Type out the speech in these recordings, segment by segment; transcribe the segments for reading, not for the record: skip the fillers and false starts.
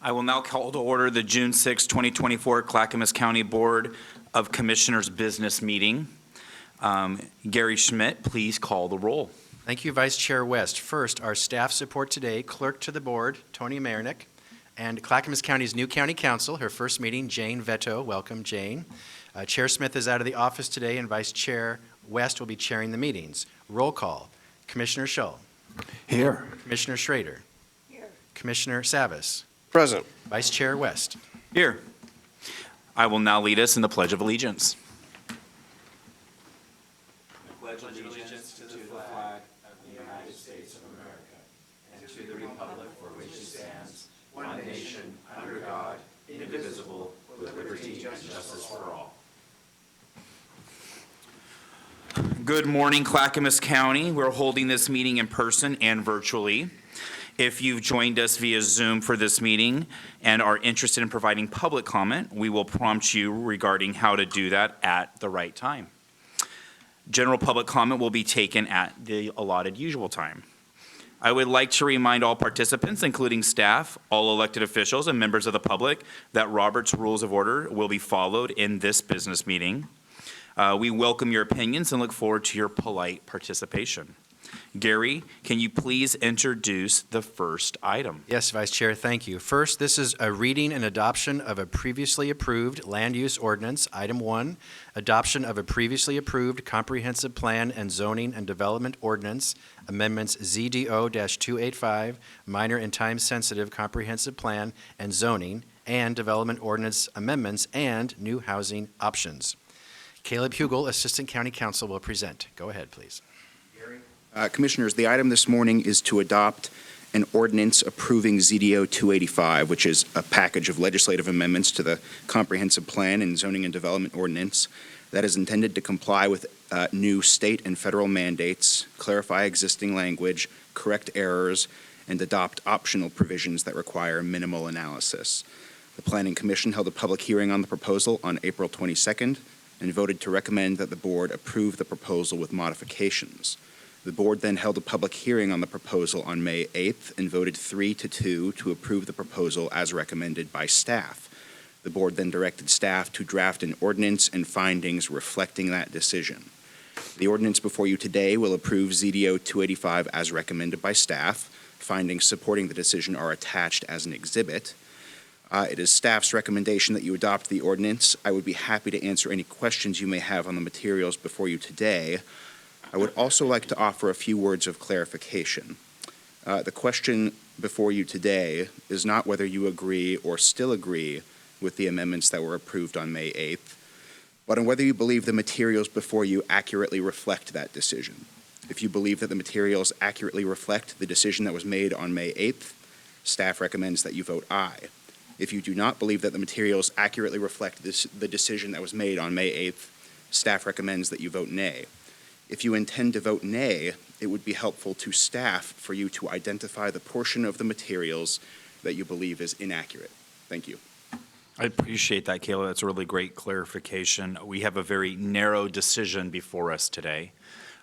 I will now call to order the June 6, 2024 Clackamas County Board of Commissioners business meeting. Gary Schmidt, please call the roll. Thank you, Vice Chair West. First, our staff support today, Clerk to the Board, Tony Marinick, and Clackamas County's new County Council, her first meeting, Jane Veto. Welcome, Jane. Chair Smith is out of the office today, and Vice Chair West will be chairing the meetings. Roll call. Commissioner Shull. Here. Commissioner Schrader. Here. Commissioner Savas. Present. Vice Chair West. Here. I will now lead us in the Pledge of Allegiance. I pledge allegiance to the flag of the United States of America and to the republic for which it stands, one nation, under God, indivisible, with liberty and justice for all. Good morning, Clackamas County. We're holding this meeting in person and virtually. If you've joined us via Zoom for this meeting and are interested in providing public comment, we will prompt you regarding how to do that at the right time. General public comment will be taken at the allotted usual time. I would like to remind all participants, including staff, all elected officials, and members of the public, that Robert's Rules of Order will be followed in this business meeting. We welcome your opinions and look forward to your polite participation. Gary, can you please introduce the first item? Yes, Vice Chair, thank you. First, this is a reading and adoption of a previously approved land use ordinance. Item 1, adoption of a previously approved comprehensive plan and zoning and development ordinance, amendments ZDO-285, minor and time-sensitive comprehensive plan and zoning and development ordinance amendments and new housing options. Caleb Hugel, Assistant County Counsel, will present. Go ahead, please. Commissioners, the item this morning is to adopt an ordinance approving ZDO 285, which is a package of legislative amendments to the Comprehensive Plan and Zoning and Development Ordinance that is intended to comply with new state and federal mandates, clarify existing language, correct errors, and adopt optional provisions that require minimal analysis. The Planning Commission held a public hearing on the proposal on April 22nd and voted to recommend that the board approve the proposal with modifications. The board then held a public hearing on the proposal on May 8th and voted 3-2 to approve the proposal as recommended by staff. The board then directed staff to draft an ordinance and findings reflecting that decision. The ordinance before you today will approve ZDO 285 as recommended by staff. Findings supporting the decision are attached as an exhibit. It is staff's recommendation that you adopt the ordinance. I would be happy to answer any questions you may have on the materials before you today. I would also like to offer a few words of clarification. The question before you today is not whether you agree or still agree with the amendments that were approved on May 8th, but on whether you believe the materials before you accurately reflect that decision. If you believe that the materials accurately reflect the decision that was made on May 8th, staff recommends that you vote aye. If you do not believe that the materials accurately reflect the decision that was made on May 8th, staff recommends that you vote nay. If you intend to vote nay, it would be helpful to staff for you to identify the portion of the materials that you believe is inaccurate. Thank you. I appreciate that, Kayla. That's a really great clarification. We have a very narrow decision before us today.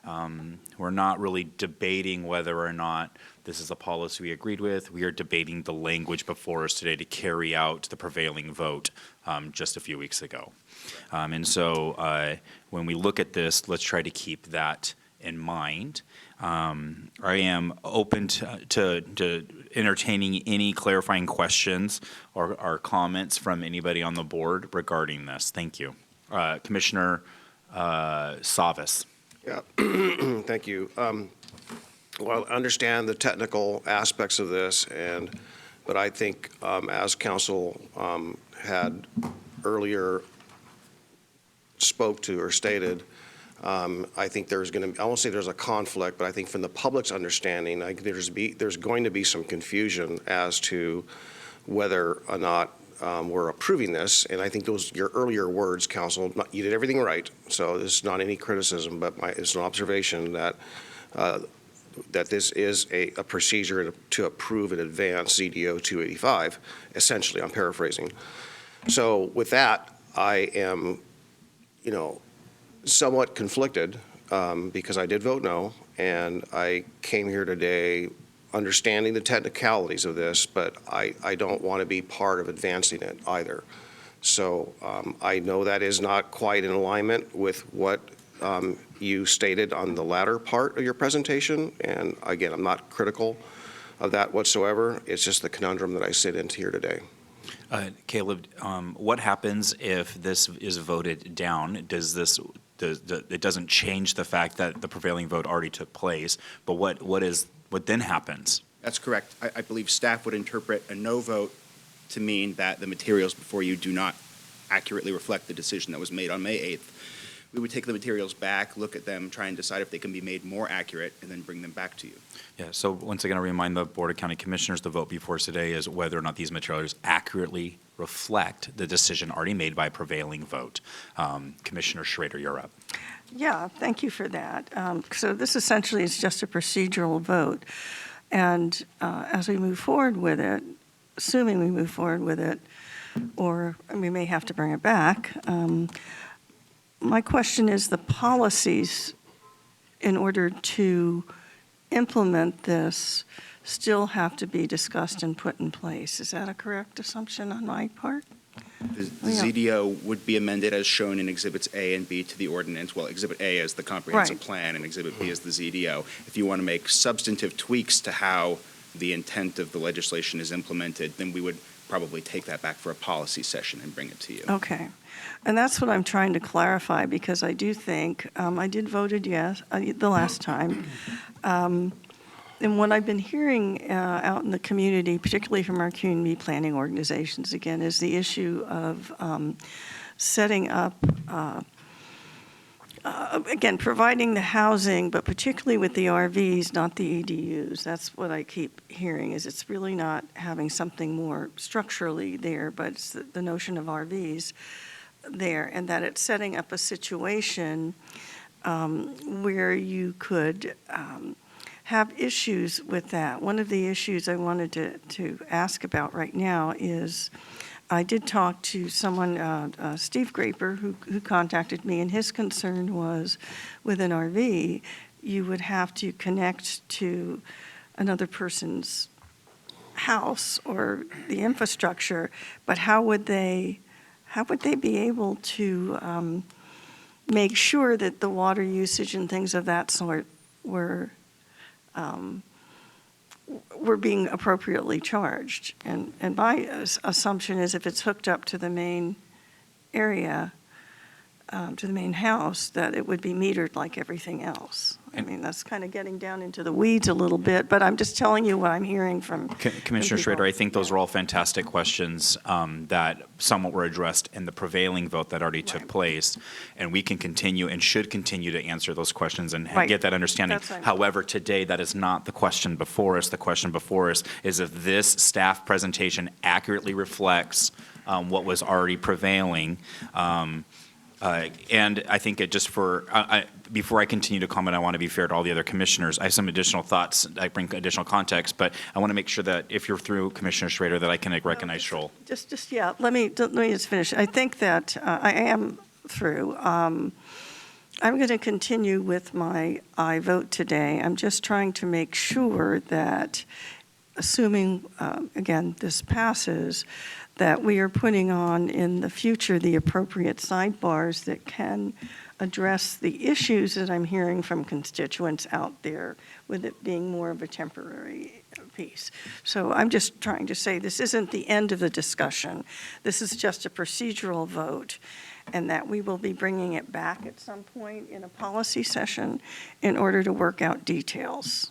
We're not really debating whether or not this is a policy we agreed with. We are debating the language before us today to carry out the prevailing vote just a few weeks ago. And so when we look at this, let's try to keep that in mind. I am open to entertaining any clarifying questions or comments from anybody on the board regarding this. Thank you. Commissioner Savas. Yeah, thank you. Well, I understand the technical aspects of this, but I think as council had earlier spoke to or stated, I think there's going to, I won't say there's a conflict, but I think from the public's understanding, I think there's going to be some confusion as to whether or not we're approving this. And I think those your earlier words, council, you did everything right. So this is not any criticism, but it's an observation that that this is a procedure to approve in advance ZDO 285. Essentially, I'm paraphrasing. So with that, I am, somewhat conflicted because I did vote no, and I came here today understanding the technicalities of this, but I don't want to be part of advancing it either. So I know that is not quite in alignment with what you stated on the latter part of your presentation. And again, I'm not critical of that whatsoever. It's just the conundrum that I sit into here today. Caleb, what happens if this is voted down? It doesn't change the fact that the prevailing vote already took place, but what then happens? That's correct. I believe staff would interpret a no vote to mean that the materials before you do not accurately reflect the decision that was made on May 8th. We would take the materials back, look at them, try and decide if they can be made more accurate, and then bring them back to you. Yeah, so once again, I remind the Board of County Commissioners the vote before us today is whether or not these materials accurately reflect the decision already made by prevailing vote. Commissioner Schrader, you're up. Yeah, thank you for that. So this essentially is just a procedural vote. And as we move forward with it, assuming we move forward with it, or we may have to bring it back, my question is the policies in order to implement this still have to be discussed and put in place. Is that a correct assumption on my part? The Yeah. ZDO would be amended as shown in Exhibits A and B to the ordinance. Well, Exhibit A is the comprehensive Right. plan and Exhibit B is the ZDO. If you want to make substantive tweaks to how the intent of the legislation is implemented, then we would probably take that back for a policy session and bring it to you. Okay. And that's what I'm trying to clarify, because I do think, I did voted yes the last time. And what I've been hearing out in the community, particularly from our community planning organizations, again, is the issue of setting up, again, providing the housing, but particularly with the RVs, not the EDUs. That's what I keep hearing, is it's really not having something more structurally there, but it's the notion of RVs there, and that it's setting up a situation where you could have issues with that. One of the issues I wanted to ask about right now is, I did talk to someone, Steve Graper, who contacted me, and his concern was with an RV, you would have to connect to another person's house or the infrastructure, but how would they be able to make sure that the water usage and things of that sort were being appropriately charged? And my assumption is if it's hooked up to the main area, to the main house, that it would be metered like everything else. I mean, that's kind of getting down into the weeds a little bit, but I'm just telling you what I'm hearing from Commissioner Schrader, I think those are all fantastic questions that somewhat were addressed in the prevailing vote that already took Right. place, and we can continue and should continue to answer those questions and Right. get that understanding. That's right. However, today, that is not the question before us. The question before us is if this staff presentation accurately reflects what was already prevailing. And I think it just before I continue to comment, I want to be fair to all the other commissioners. I have some additional thoughts, I bring additional context, but I want to make sure that if you're through, Commissioner Schrader, that I can recognize Shoal. Yeah, let me just finish. I think that I am through. I'm going to continue with my I vote today. I'm just trying to make sure that, assuming, again, this passes, that we are putting on in the future the appropriate sidebars that can address the issues that I'm hearing from constituents out there, with it being more of a temporary piece. So I'm just trying to say this isn't the end of the discussion. This is just a procedural vote, and that we will be bringing it back at some point in a policy session in order to work out details.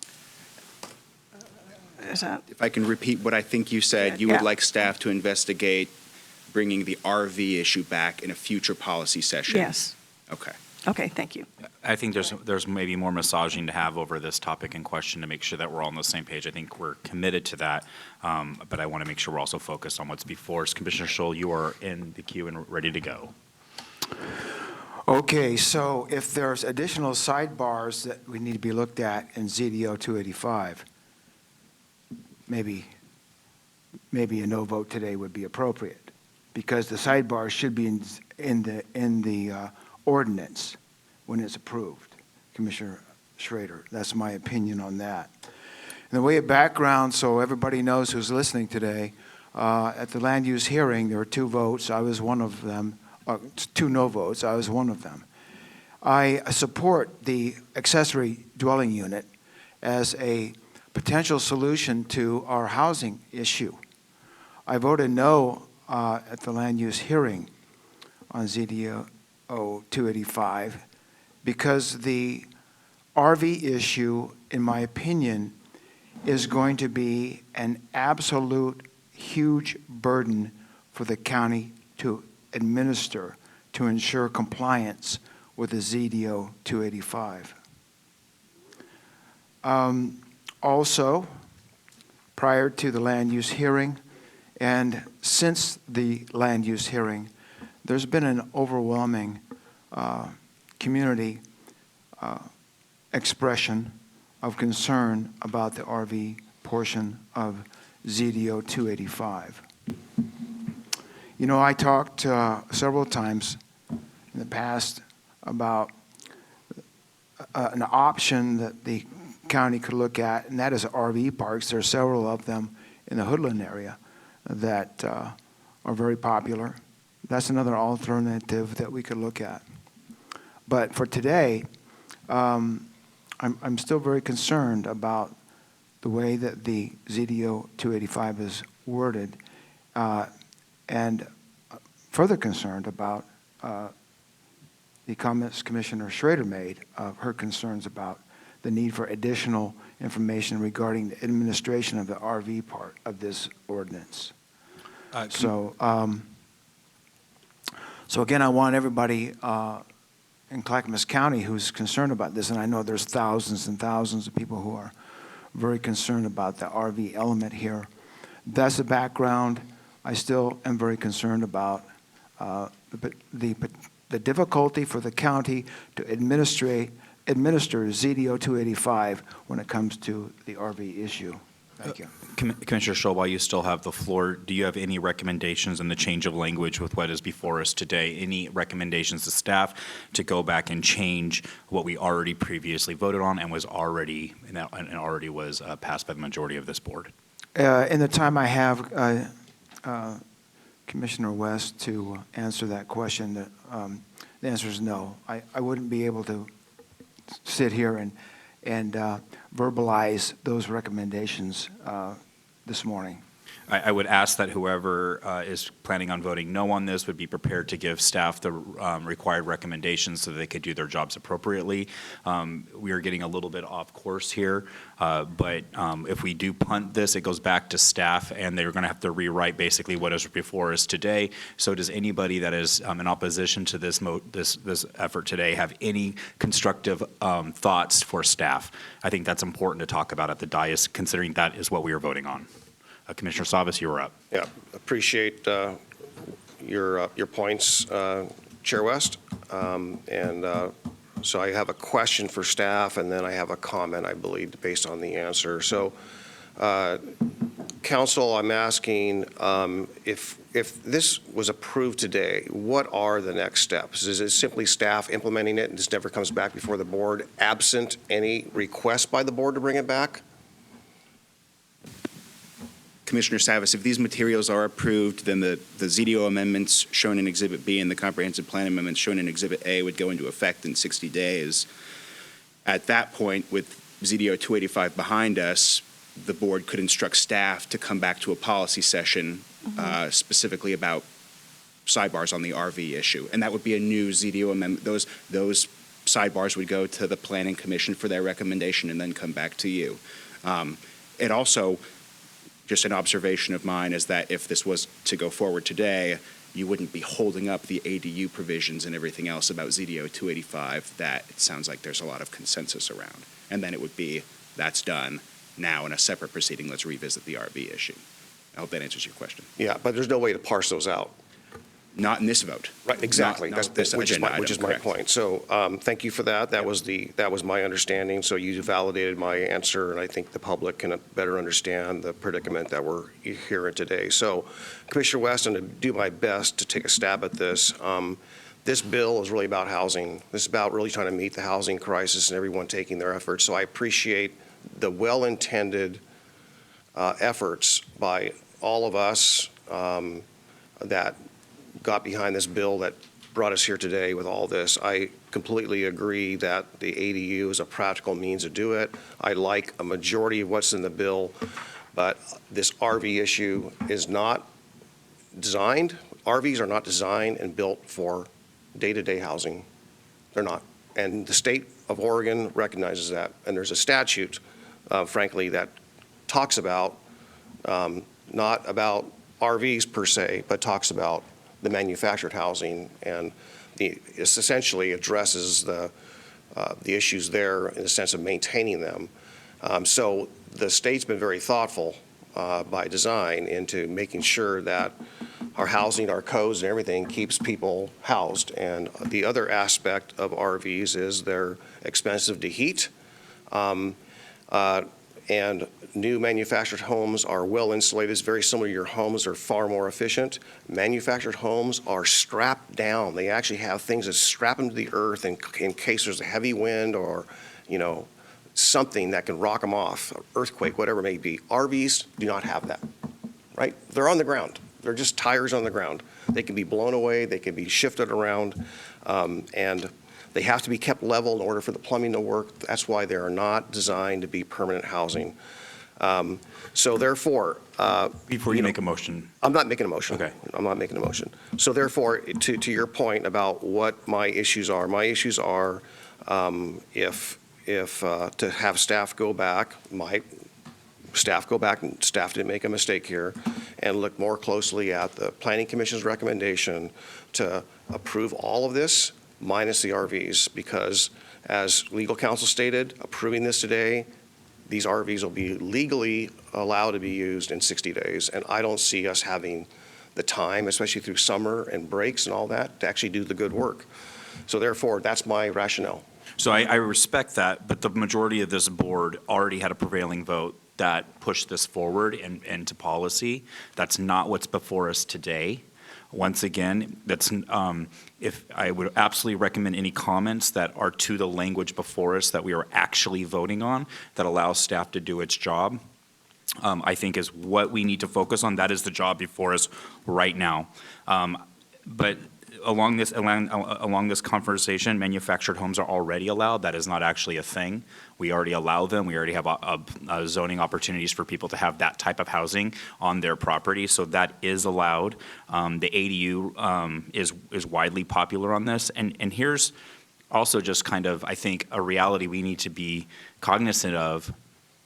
Is that? If I can repeat what I think you said, you Yeah. would like staff to investigate bringing the RV issue back in a future policy session? Yes. Okay. Okay, thank you. I think there's maybe more massaging to have over this topic in question to make sure that we're all on the same page. I think we're committed to that, but I want to make sure we're also focused on what's before us. Commissioner Scholl, you are in the queue and ready to go. Okay, so if there's additional sidebars that we need to be looked at in ZDO 285, maybe a no vote today would be appropriate, because the sidebars should be in the ordinance when it's approved. Commissioner Schrader, that's my opinion on that. In the way of background, so everybody knows who's listening today, at the land use hearing, there were 2 votes. I was one of them. 2 no votes. I was one of them. I support the accessory dwelling unit as a potential solution to our housing issue. I voted no at the land use hearing on ZDO 285 because the RV issue, in my opinion, is going to be an absolute huge burden for the county to administer to ensure compliance with the ZDO 285. Also, prior to the land use hearing and since the land use hearing, there's been an overwhelming community expression of concern about the RV portion of ZDO 285. You know, I talked several times in the past about an option that the county could look at, and that is RV parks. There are several of them in the Hoodland area that are very popular. That's another alternative that we could look at. But for today, I'm still very concerned about the way that the ZDO 285 is worded, and further concerned about the comments Commissioner Schrader made of her concerns about the need for additional information regarding the administration of the RV part of this ordinance. So again, I want everybody in Clackamas County who's concerned about this, and I know there's thousands and thousands of people who are very concerned about the RV element here. That's the background. I still am very concerned about the difficulty for the county to administer ZDO 285 when it comes to the RV issue. Thank you. Commissioner Scholl, while you still have the floor, do you have any recommendations in the change of language with what is before us today? Any recommendations to staff to go back and change what we already previously voted on and was already passed by the majority of this board? In the time I have, Commissioner West, to answer that question, the answer is no. I wouldn't be able to sit here and verbalize those recommendations this morning. I would ask that whoever is planning on voting no on this would be prepared to give staff the required recommendations so they could do their jobs appropriately. We are getting a little bit off course here, but if we do punt this, it goes back to staff, and they're going to have to rewrite basically what is before us today. So does anybody that is in opposition to this effort today have any constructive thoughts for staff? I think that's important to talk about at the dais, considering that is what we are voting on. Commissioner Savas, you were up. Yeah, appreciate your points, Chair West. So I have a question for staff, and then I have a comment, I believe, based on the answer. So, Council, I'm asking if this was approved today, what are the next steps? Is it simply staff implementing it and this never comes back before the board, absent any request by the board to bring it back? Commissioner Savas, if these materials are approved, then the ZDO amendments shown in Exhibit B and the comprehensive plan amendments shown in Exhibit A would go into effect in 60 days. At that point, with ZDO 285 behind us, the board could instruct staff to come back to a policy session specifically about sidebars on the RV issue. And that would be a new ZDO amendment. Those sidebars would go to the Planning Commission for their recommendation and then come back to you. It also, just an observation of mine, is that if this was to go forward today, you wouldn't be holding up the ADU provisions and everything else about ZDO 285 that it sounds like there's a lot of consensus around. And then it would be, that's done. Now in a separate proceeding, let's revisit the RV issue. I hope that answers your question. Yeah, but there's no way to parse those out. Not in this vote. Right, exactly. Not this Which is agenda my item, point. So thank you for that. That was my understanding. So you validated my answer, and I think the public can better understand the predicament that we're hearing today. So, Commissioner West, I'm going to do my best to take a stab at this. This bill is really about housing. This is about really trying to meet the housing crisis and everyone taking their efforts. So I appreciate the well-intended efforts by all of us that got behind this bill that brought us here today with all this. I completely agree that the ADU is a practical means to do it. I like a majority of what's in the bill, but this RV issue is not designed. RVs are not designed and built for day-to-day housing. They're not. And the state of Oregon recognizes that. And there's a statute, frankly, that talks about, not about RVs per se, but talks about the manufactured housing, and it essentially addresses the issues there in the sense of maintaining them. So the state's been very thoughtful by design into making sure that our housing, our codes, and everything keeps people housed. And the other aspect of RVs is they're expensive to heat. And new manufactured homes are well insulated. It's very similar to your homes. They're far more efficient. Manufactured homes are strapped down. They actually have things that strap them to the earth in case there's a heavy wind or, something that can rock them off, earthquake, whatever it may be. RVs do not have that, right? They're on the ground. They're just tires on the ground. They can be blown away. They can be shifted around. And they have to be kept level in order for the plumbing to work. That's why they are not designed to be permanent housing. So therefore, Before you make a motion. I'm not making a motion. Okay. I'm not making a motion. So therefore, to your point about what my issues are if to have staff go back, and staff didn't make a mistake here, and look more closely at the Planning Commission's recommendation to approve all of this minus the RVs, because as legal counsel stated, approving this today, these RVs will be legally allowed to be used in 60 days. And I don't see us having the time, especially through summer and breaks and all that, to actually do the good work. So therefore, that's my rationale. So I respect that, but the majority of this board already had a prevailing vote that pushed this forward and into policy. That's not what's before us today. Once again, if I would absolutely recommend any comments that are to the language before us that we are actually voting on that allows staff to do its job, I think is what we need to focus on. That is the job before us right now. But along this conversation, manufactured homes are already allowed. That is not actually a thing. We already allow them. We already have zoning opportunities for people to have that type of housing on their property. So that is allowed. The ADU is widely popular on this. And here's also just kind of, I think, a reality we need to be cognizant of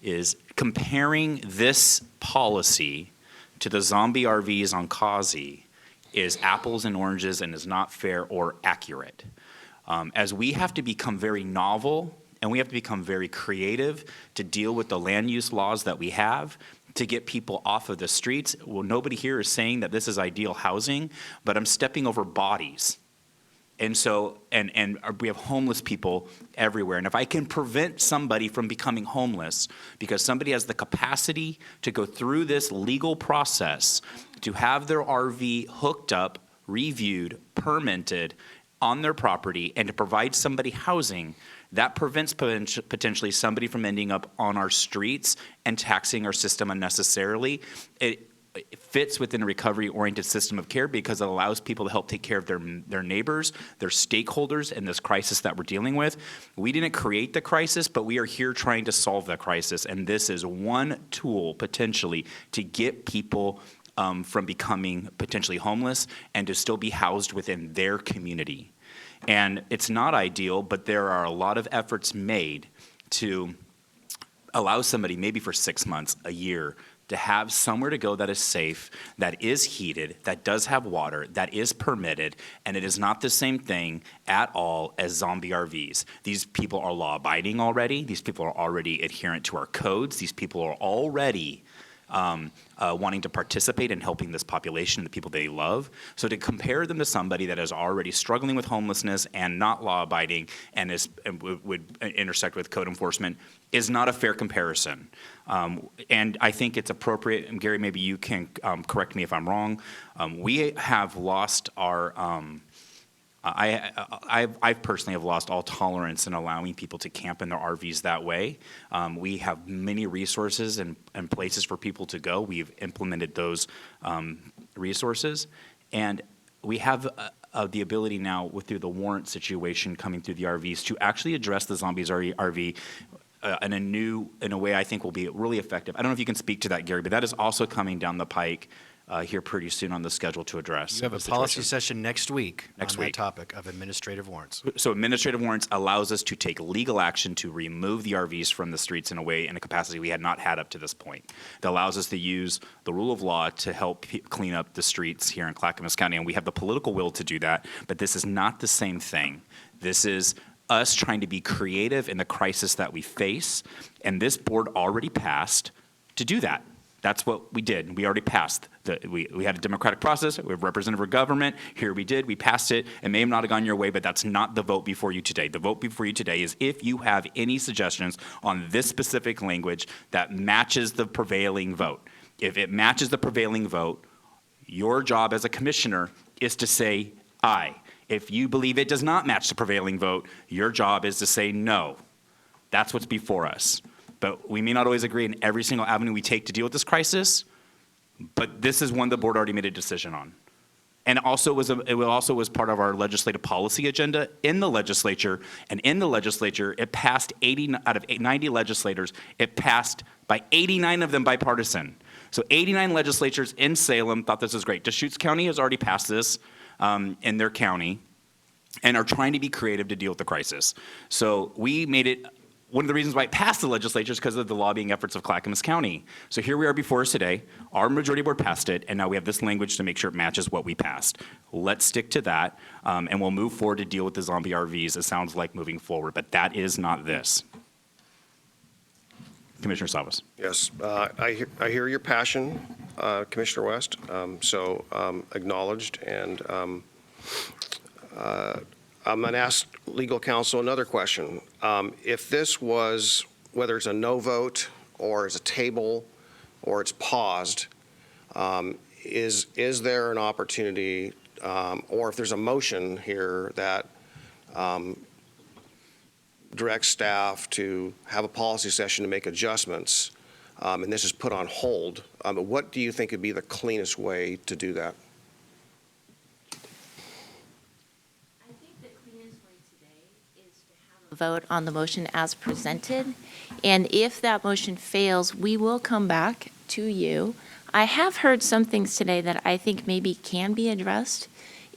is comparing this policy to the zombie RVs on Causey is apples and oranges and is not fair or accurate. As we have to become very novel and we have to become very creative to deal with the land use laws that we have to get people off of the streets. Well, nobody here is saying that this is ideal housing, but I'm stepping over bodies. And so, and we have homeless people everywhere. And if I can prevent somebody from becoming homeless because somebody has the capacity to go through this legal process to have their RV hooked up, reviewed, permitted on their property, and to provide somebody housing, that prevents potentially somebody from ending up on our streets and taxing our system unnecessarily. It fits within a recovery-oriented system of care because it allows people to help take care of their neighbors, their stakeholders in this crisis that we're dealing with. We didn't create the crisis, but we are here trying to solve the crisis, and this is one tool potentially to get people from becoming potentially homeless and to still be housed within their community. And it's not ideal, but there are a lot of efforts made to allow somebody, maybe for 6 months, a year, to have somewhere to go that is safe, that is heated, that does have water, that is permitted, and it is not the same thing at all as zombie RVs. These people are law-abiding already. These people are already adherent to our codes. These people are already wanting to participate in helping this population, the people they love. So to compare them to somebody that is already struggling with homelessness and not law-abiding and would intersect with code enforcement is not a fair comparison. And I think it's appropriate, and Gary, maybe you can correct me if I'm wrong. We have lost our I personally have lost all tolerance in allowing people to camp in their RVs that way. We have many resources and places for people to go. We've implemented those resources, and we have the ability now, through the warrant situation coming through the RVs, to actually address the zombies RV in a way I think will be really effective. I don't know if you can speak to that, Gary, but that is also coming down the pike here pretty soon on the schedule to address. You have a the policy situation. session next week on that week. topic of administrative warrants. So administrative warrants allows us to take legal action to remove the RVs from the streets in a capacity we had not had up to this point. That allows us to use the rule of law to help clean up the streets here in Clackamas County, and we have the political will to do that, but this is not the same thing. This is us trying to be creative in the crisis that we face, and this board already passed to do that. That's what we did. We already passed. We had a democratic process. We have representative government. Here we did. We passed it. It may have not have gone your way, but that's not the vote before you today. The vote before you today is if you have any suggestions on this specific language that matches the prevailing vote. If it matches the prevailing vote, your job as a commissioner is to say aye. If you believe it does not match the prevailing vote, your job is to say no. That's what's before us. But we may not always agree in every single avenue we take to deal with this crisis, but this is one the board already made a decision on. And also it also was part of our legislative policy agenda in the legislature, and in the legislature, it passed 80 out of 90 legislators, it passed by 89 of them bipartisan. So 89 legislatures in Salem thought this was great. Deschutes County has already passed this in their county and are trying to be creative to deal with the crisis. So we made it. One of the reasons why it passed the legislature is because of the lobbying efforts of Clackamas County. So here we are before us today. Our majority board passed it, and now we have this language to make sure it matches what we passed. Let's stick to that, and we'll move forward to deal with the zombie RVs. It sounds like moving forward, but that is not this. Commissioner Savas. Yes, I hear your passion, Commissioner West, so acknowledged, and I'm going to ask legal counsel another question. If this was, whether it's a no vote or it's a table or it's paused, is there an opportunity, or if there's a motion here that directs staff to have a policy session to make adjustments, and this is put on hold, what do you think would be the cleanest way to do that? Vote on the motion as presented, and if that motion fails, we will come back to you. I have heard some things today that I think maybe can be addressed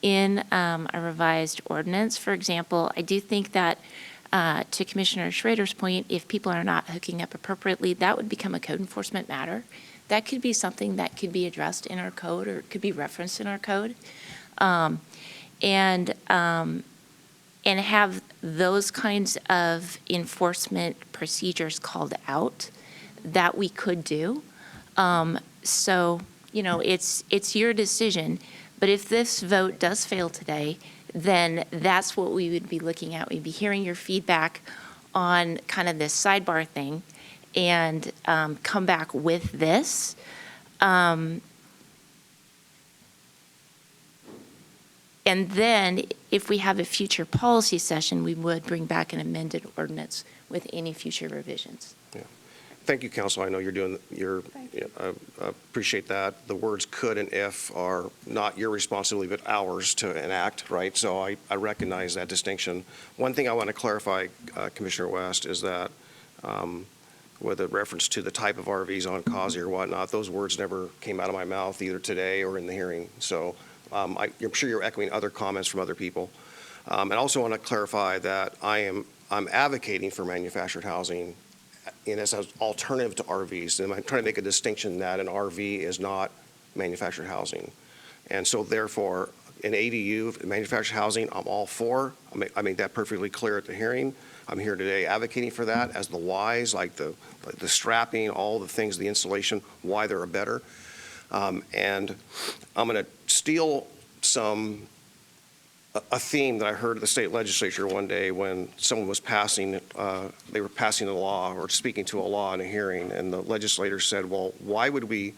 in a revised ordinance. For example, I do think that to Commissioner Schrader's point, if people are not hooking up appropriately, that would become a code enforcement matter. That could be something that could be addressed in our code, or it could be referenced in our code. And have those kinds of enforcement procedures called out that we could do. So, it's your decision. But if this vote does fail today, then that's what we would be looking at. We'd be hearing your feedback on kind of this sidebar thing and come back with this. And then, if we have a future policy session, we would bring back an amended ordinance with any future revisions. Yeah. Thank you, Counsel. I know you're doing, I appreciate that. The words could and if are not your responsibility, but ours to enact, right? So I recognize that distinction. One thing I want to clarify, Commissioner West, is that with a reference to the type of RVs on Causey or whatnot, those words never came out of my mouth either today or in the hearing. So I'm sure you're echoing other comments from other people. And I also want to clarify that I'm advocating for manufactured housing as an alternative to RVs. And I'm trying to make a distinction that an RV is not manufactured housing. And so therefore, an ADU, manufactured housing, I'm all for. I made that perfectly clear at the hearing. I'm here today advocating for that as the whys, like the strapping, all the things, the insulation, why they're better. And I'm going to steal a theme that I heard at the state legislature one day when someone was they were passing a law or speaking to a law in a hearing, and the legislator said, well, why would we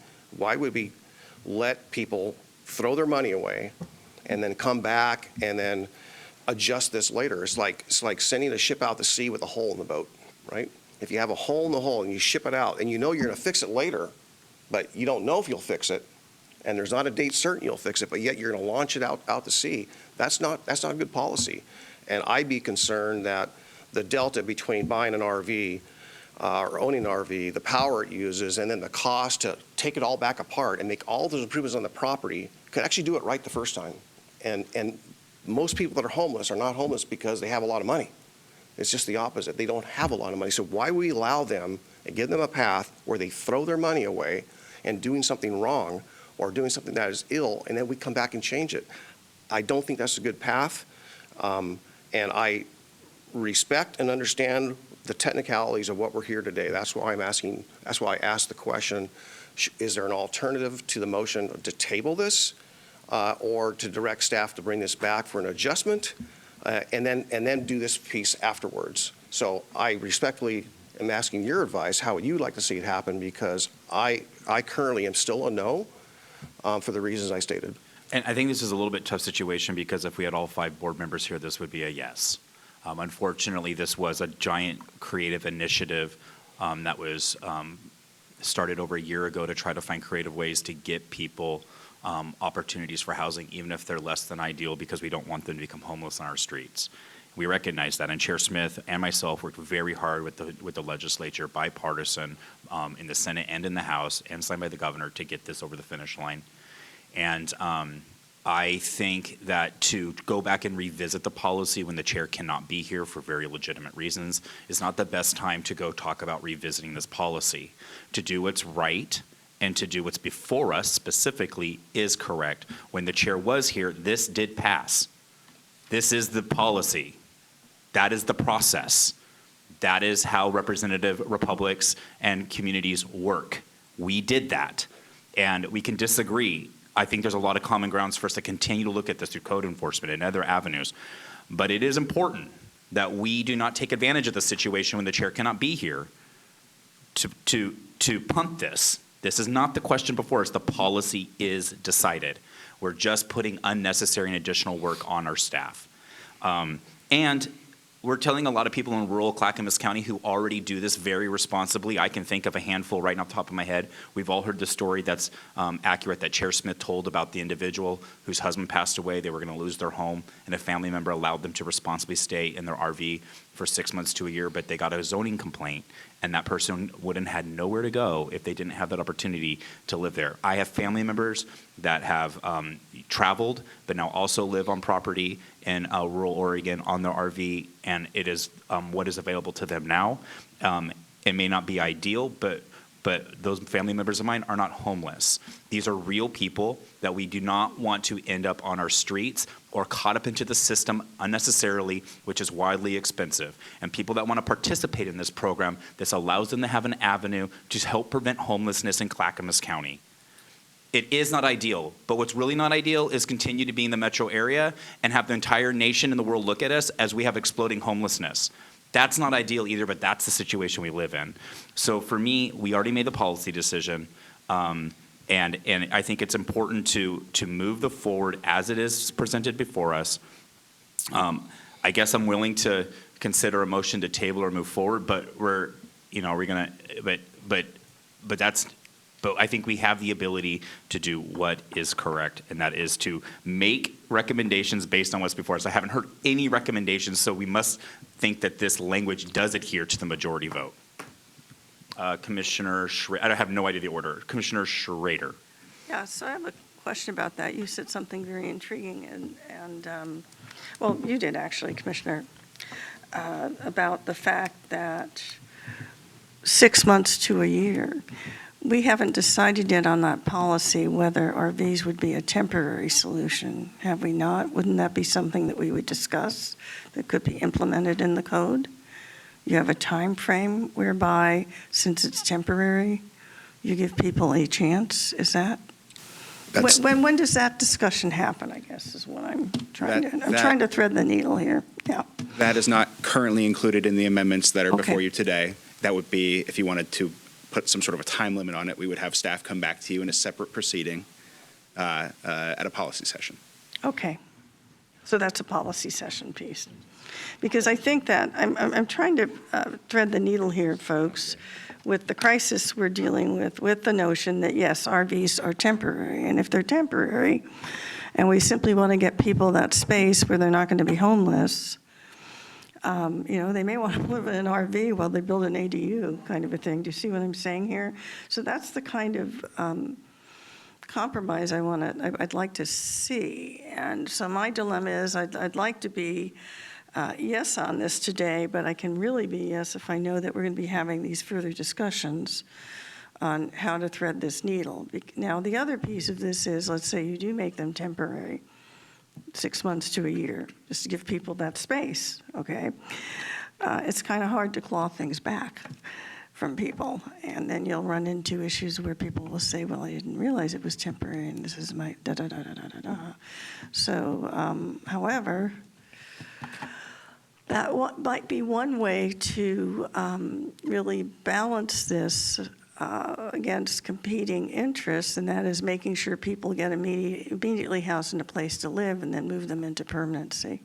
let people throw their money away and then come back and then adjust this later. It's like sending a ship out to sea with a hole in the boat, right? If you have a hole in the hull and you ship it out and you know you're going to fix it later, but you don't know if you'll fix it, and there's not a date certain you'll fix it, but yet you're going to launch it out to sea, that's not a good policy. And I'd be concerned that the delta between buying an RV or owning an RV, the power it uses, and then the cost to take it all back apart and make all those improvements on the property, could actually do it right the first time. And most people that are homeless are not homeless because they have a lot of money. It's just the opposite. They don't have a lot of money. So why we allow them and give them a path where they throw their money away and doing something wrong or doing something that is ill, and then we come back and change it? I don't think that's a good path. And I respect and understand the technicalities of what we're here today. That's why I asked the question, is there an alternative to the motion to table this or to direct staff to bring this back for an adjustment and then do this piece afterwards? So I respectfully am asking your advice, how would you like to see it happen? Because I currently am still a no for the reasons I stated. And I think this is a little bit tough situation because if we had all 5 board members here, this would be a yes. Unfortunately, this was a giant creative initiative that was started over a year ago to try to find creative ways to get people opportunities for housing, even if they're less than ideal, because we don't want them to become homeless on our streets. We recognize that, and Chair Smith and myself worked very hard with the legislature, bipartisan, in the Senate and in the House, and signed by the governor to get this over the finish line. And I think that to go back and revisit the policy when the chair cannot be here for very legitimate reasons is not the best time to go talk about revisiting this policy. To do what's right and to do what's before us specifically is correct. When the chair was here, this did pass. This is the policy. That is the process. That is how representative republics and communities work. We did that. And we can disagree. I think there's a lot of common grounds for us to continue to look at this through code enforcement and other avenues. But it is important that we do not take advantage of the situation when the chair cannot be here to punt this. This is not the question before us. The policy is decided. We're just putting unnecessary and additional work on our staff. And we're telling a lot of people in rural Clackamas County who already do this very responsibly. I can think of a handful right off the top of my head. We've all heard the story that's accurate that Chair Smith told about the individual whose husband passed away. They were going to lose their home, and a family member allowed them to responsibly stay in their RV for 6 months to a year, but they got a zoning complaint, and that person wouldn't have had nowhere to go if they didn't have that opportunity to live there. I have family members that have traveled, but now also live on property in rural Oregon on their RV, and it is what is available to them now. It may not be ideal, but those family members of mine are not homeless. These are real people that we do not want to end up on our streets or caught up into the system unnecessarily, which is wildly expensive. And people that want to participate in this program, this allows them to have an avenue to help prevent homelessness in Clackamas County. It is not ideal, but what's really not ideal is continue to be in the metro area and have the entire nation and the world look at us as we have exploding homelessness. That's not ideal either, but that's the situation we live in. So for me, we already made the policy decision, and I think it's important to move the forward as it is presented before us. I guess I'm willing to consider a motion to table or move forward, but But I think we have the ability to do what is correct, and that is to make recommendations based on what's before us. I haven't heard any recommendations, so we must think that this language does adhere to the majority vote. Commissioner Schrader, I have no idea the order. Commissioner Schrader. Yeah, so I have a question about that. You said something very intriguing, and well, you did actually, Commissioner, about the fact that 6 months to a year. We haven't decided yet on that policy whether RVs would be a temporary solution, have we not? Wouldn't that be something that we would discuss that could be implemented in the code? You have a time frame whereby, since it's temporary, you give people a chance, is that? When does that discussion happen, I guess, is what I'm trying trying to thread the needle here, yeah. That is not currently included in the amendments that are Okay. before you today. That would be, if you wanted to put some sort of a time limit on it, we would have staff come back to you in a separate proceeding at a policy session. Okay. So that's a policy session piece. Because I think that, I'm trying to thread the needle here, folks, with the crisis we're dealing with the notion that, yes, RVs are temporary. And if they're temporary, and we simply want to get people that space where they're not going to be homeless, they may want to live in an RV while they build an ADU kind of a thing. Do you see what I'm saying here? So that's the kind of compromise I'd like to see. And so my dilemma is I'd like to be yes on this today, but I can really be yes if I know that we're going to be having these further discussions on how to thread this needle. Now, the other piece of this is, let's say you do make them temporary, 6 months to a year, just to give people that space, okay? It's kind of hard to claw things back from people, and then you'll run into issues where people will say, well, I didn't realize it was temporary, and this is my da-da-da-da-da-da-da. So, however, that might be one way to really balance this against competing interests, and that is making sure people get immediately housed in a place to live and then move them into permanency.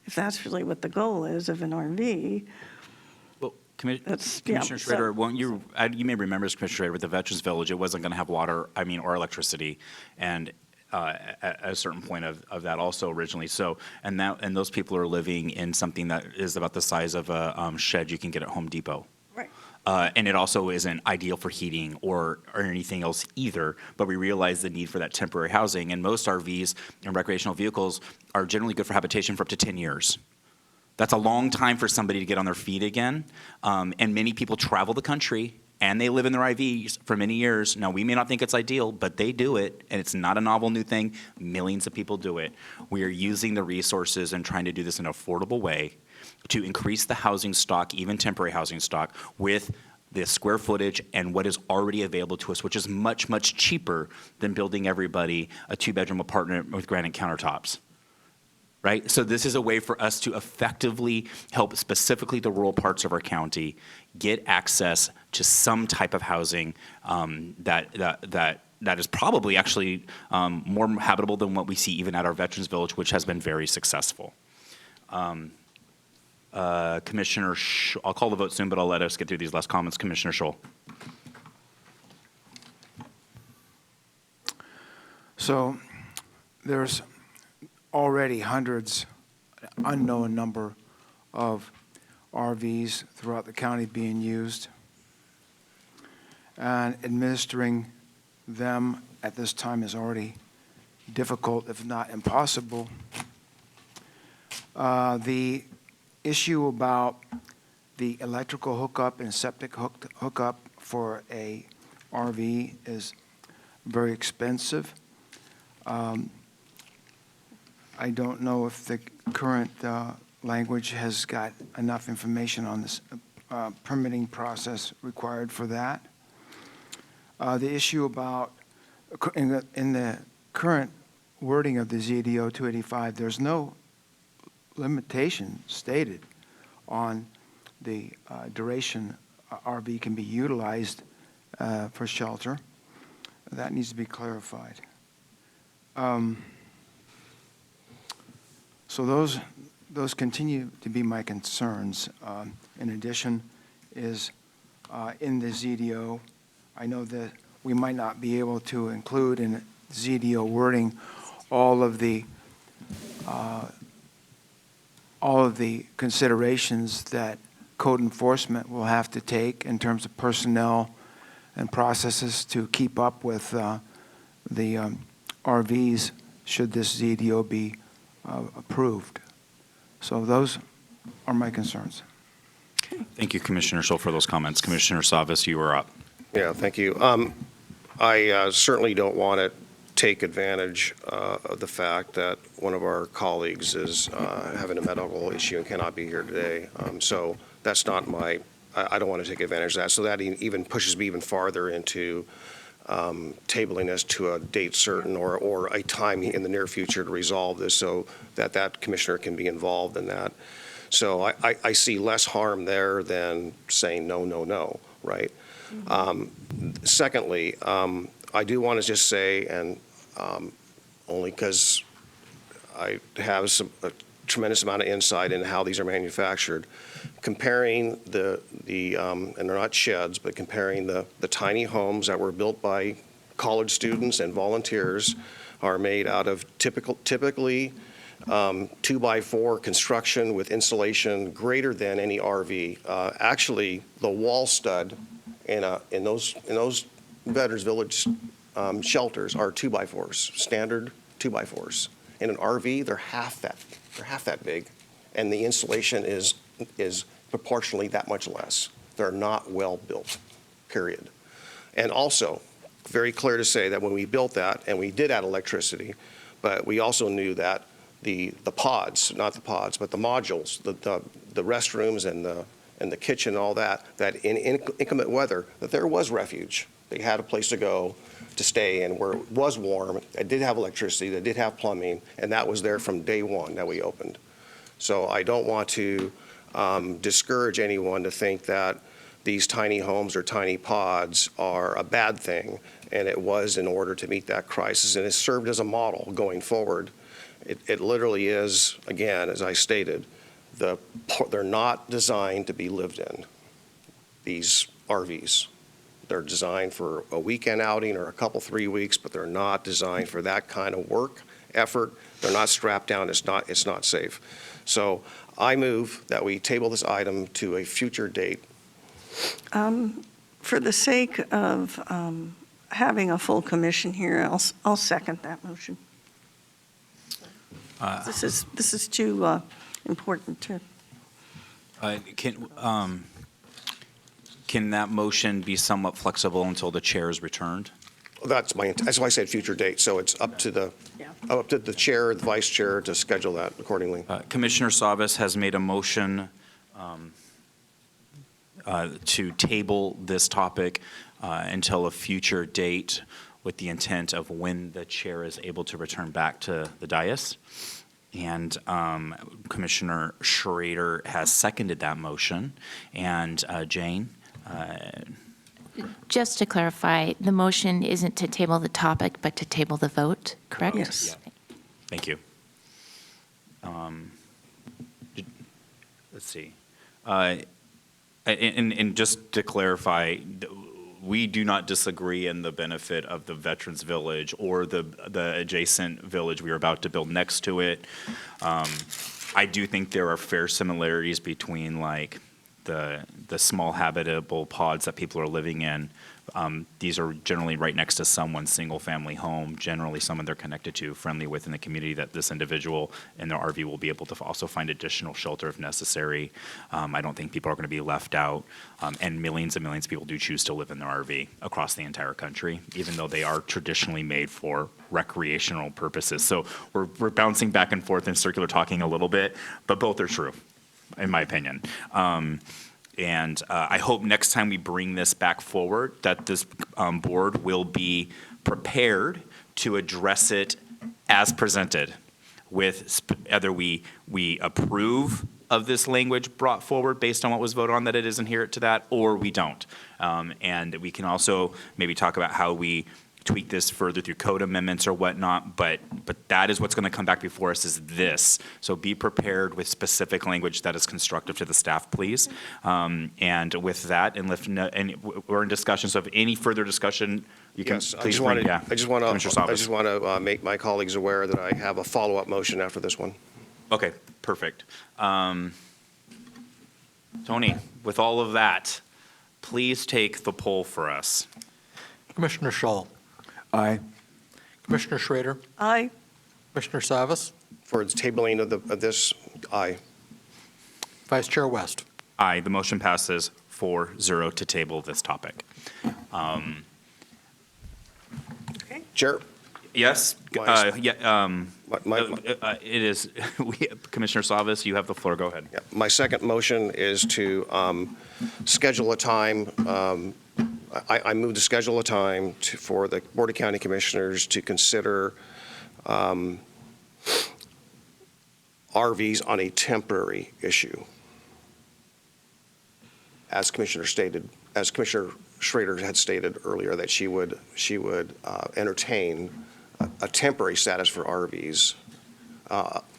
If that's really what the goal is of an RV. Well, That's- Commissioner yeah, Schrader, so- won't you may remember as Commissioner Schrader, with the Veterans Village, it wasn't going to have water, or electricity, and at a certain point of that also originally. So, and those people are living in something that is about the size of a shed you can get at Home Depot. Right. And it also isn't ideal for heating or anything else either, but we realize the need for that temporary housing. And most RVs and recreational vehicles are generally good for habitation for up to 10 years. That's a long time for somebody to get on their feet again. And many people travel the country and they live in their RVs for many years. Now, we may not think it's ideal, but they do it, and it's not a novel new thing. Millions of people do it. We are using the resources and trying to do this in an affordable way to increase the housing stock, even temporary housing stock, with the square footage and what is already available to us, which is much, much cheaper than building everybody a two-bedroom apartment with granite countertops. Right? So this is a way for us to effectively help specifically the rural parts of our county get access to some type of housing that is probably actually more habitable than what we see even at our Veterans Village, which has been very successful. Commissioner, I'll call the vote soon, but I'll let us get through these last comments. Commissioner Scholl. So there's already hundreds, unknown number of RVs throughout the county being used. And administering them at this time is already difficult, if not impossible. The issue about the electrical hookup and septic hookup for a RV is very expensive. I don't know if the current language has got enough information on this permitting process required for that. The issue about, in the current wording of the ZDO 285, there's no limitation stated on the duration RV can be utilized for shelter. That needs to be clarified. So those continue to be my concerns. In addition, is in the ZDO, I know that we might not be able to include in ZDO wording all of the considerations that code enforcement will have to take in terms of personnel and processes to keep up with the RVs should this ZDO be approved. So those are my concerns. Thank you, Commissioner Scholl, for those comments. Commissioner Savas, you are up. Yeah, thank you. I certainly don't want to take advantage of the fact that one of our colleagues is having a medical issue and cannot be here today. So that's not I don't want to take advantage of that. So that even pushes me even farther into tabling this to a date certain or a time in the near future to resolve this so that commissioner can be involved in that. So I see less harm there than saying no, no, no, right? Secondly, I do want to just say, and only because I have a tremendous amount of insight into how these are manufactured. Comparing and they're not sheds, but comparing the tiny homes that were built by college students and volunteers are made out of typically 2x4 construction with insulation greater than any RV. Actually, the wall stud in those Veterans Village shelters are 2x4s, standard 2x4s. In an RV, they're half that big, and the insulation is proportionally that much less. They're not well built, period. And also, very clear to say that when we built that, and we did add electricity, but we also knew that the pods, not the pods, but the modules, the restrooms and the kitchen and all that in inclement weather, that there was refuge. They had a place to go to stay and where it was warm. It did have electricity, they did have plumbing, and that was there from day one that we opened. So I don't want to discourage anyone to think that these tiny homes or tiny pods are a bad thing, and it was in order to meet that crisis, and it served as a model going forward. It literally is, again, as I stated, they're not designed to be lived in, these RVs. They're designed for a weekend outing or a couple, 3 weeks, but they're not designed for that kind of work, effort. They're not strapped down. It's not safe. So I move that we table this item to a future date. For the sake of having a full commission here, I'll second that motion. This is too important to. Can that motion be somewhat flexible until the chair is returned? That's why I said future date. So it's up to the chair, the vice chair to schedule that accordingly. Commissioner Savas has made a motion to table this topic until a future date with the intent of when the chair is able to return back to the dais. And Commissioner Schrader has seconded that motion. And Jane? Just to clarify, the motion isn't to table the topic, but to table the vote, correct? Yes. Thank you. Let's see. And just to clarify, we do not disagree in the benefit of the Veterans Village or the adjacent village we are about to build next to it. I do think there are fair similarities between like the small habitable pods that people are living in. These are generally right next to someone's single-family home, generally someone they're connected to, friendly with in the community, that this individual in their RV will be able to also find additional shelter if necessary. I don't think people are going to be left out, and millions of people do choose to live in their RV across the entire country, even though they are traditionally made for recreational purposes. So we're bouncing back and forth in circular talking a little bit, but both are true, in my opinion. And I hope next time we bring this back forward that this board will be prepared to address it as presented with either we approve of this language brought forward based on what was voted on, that it is inherent to that, or we don't. And we can also maybe talk about how we tweak this further through code amendments or whatnot, but that is what's going to come back before us is this. So be prepared with specific language that is constructive to the staff, please. And with that, and we're in discussion, so if any further discussion, you can Yes, please I just want Commissioner Savas. to make my colleagues aware that I have a follow-up motion after this one. Okay, perfect. Tony, with all of that, please take the poll for us. Commissioner Schull. Aye. Commissioner Schrader. Aye. Commissioner Savas. For the tabling of this, aye. Vice Chair West. Aye, the motion passes 4-0 to table this topic. Chair? Yes? My- It is, Commissioner Savas, you have the floor, go ahead. Yeah, my second motion is to schedule a time, I move to schedule a time for the Board of County Commissioners to consider RVs on a temporary issue. As Commissioner Schrader had stated earlier, that she would entertain a temporary status for RVs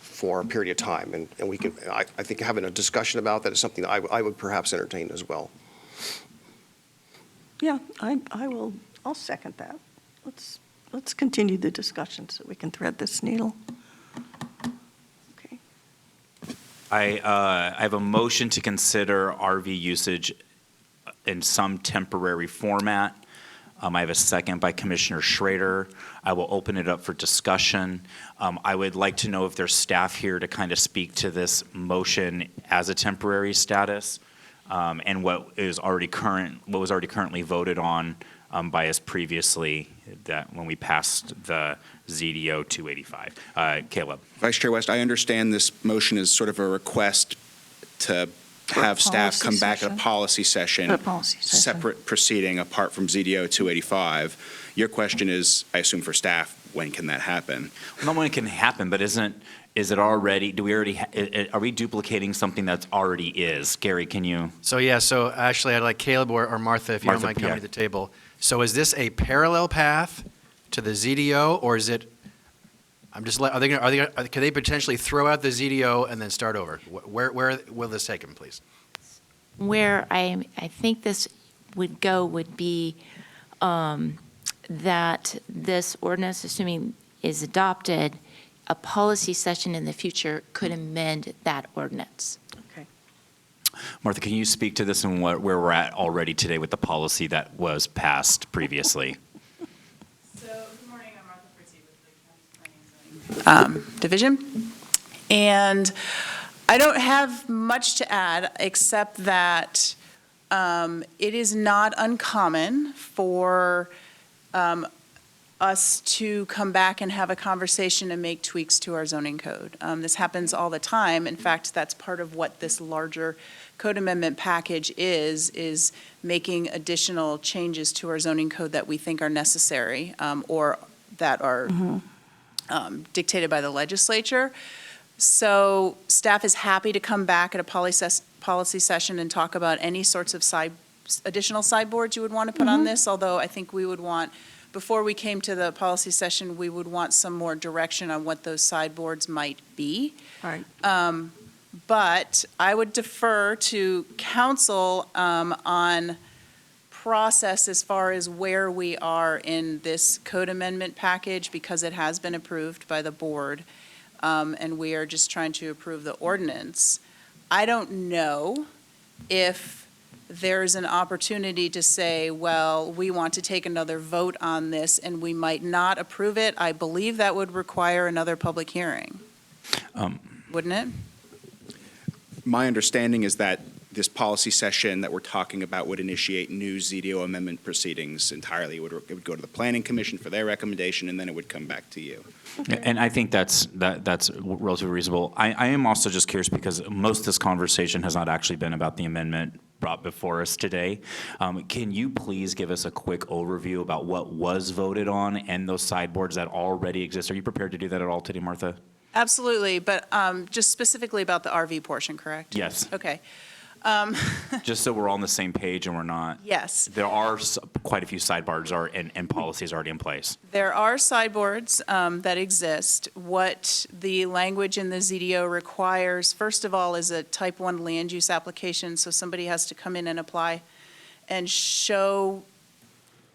for a period of time. And we can, I think having a discussion about that is something that I would perhaps entertain as well. Yeah, I'll second that. Let's continue the discussion so we can thread this needle. Okay. I have a motion to consider RV usage in some temporary format. I have a second by Commissioner Schrader. I will open it up for discussion. I would like to know if there's staff here to kind of speak to this motion as a temporary status, and what was already currently voted on by us previously, that when we passed the ZDO 285. Caleb. Vice Chair West, I understand this motion is sort of a request to have staff come back at a policy session. Separate proceeding apart from ZDO 285. Your question is, I assume for staff, when can that happen? Well, not when it can happen, but is it already, are we duplicating something that's already is? Gary, can you? So actually, I'd like Caleb or Martha, if you don't Martha, mind coming yeah. to the table. So is this a parallel path to the ZDO, or is it, could they potentially throw out the ZDO and then start over? Where will this take them, please? Where I think this would go would be that this ordinance, assuming is adopted, a policy session in the future could amend that ordinance. Okay. Martha, can you speak to this and where we're at already today with the policy that was passed previously? So, good morning, I'm Martha Fritzy with the County Planning and Zoning Division. And I don't have much to add, except that it is not uncommon for us to come back and have a conversation and make tweaks to our zoning code. This happens all the time. In fact, that's part of what this larger code amendment package is making additional changes to our zoning code that we think are necessary or that are dictated by the legislature. So staff is happy to come back at a policy session and talk about any sorts of additional sideboards you would want to put on this, although I think we would want, before we came to the policy session, we would want some more direction on what those sideboards might be. Right. But I would defer to council on process as far as where we are in this code amendment package, because it has been approved by the board, and we are just trying to approve the ordinance. I don't know if there's an opportunity to say, well, we want to take another vote on this and we might not approve it. I believe that would require another public hearing. Wouldn't it? My understanding is that this policy session that we're talking about would initiate new ZDO amendment proceedings entirely. It would go to the Planning Commission for their recommendation, and then it would come back to you. And I think that's relatively reasonable. I am also just curious because most of this conversation has not actually been about the amendment brought before us today. Can you please give us a quick overview about what was voted on and those sideboards that already exist? Are you prepared to do that at all today, Martha? Absolutely, but just specifically about the RV portion, correct? Yes. Okay. Just so we're all on the same page and we're not. Yes. There are quite a few sidebars and policies already in place. There are sideboards that exist. What the language in the ZDO requires, first of all, is a type 1 land use application, so somebody has to come in and apply and show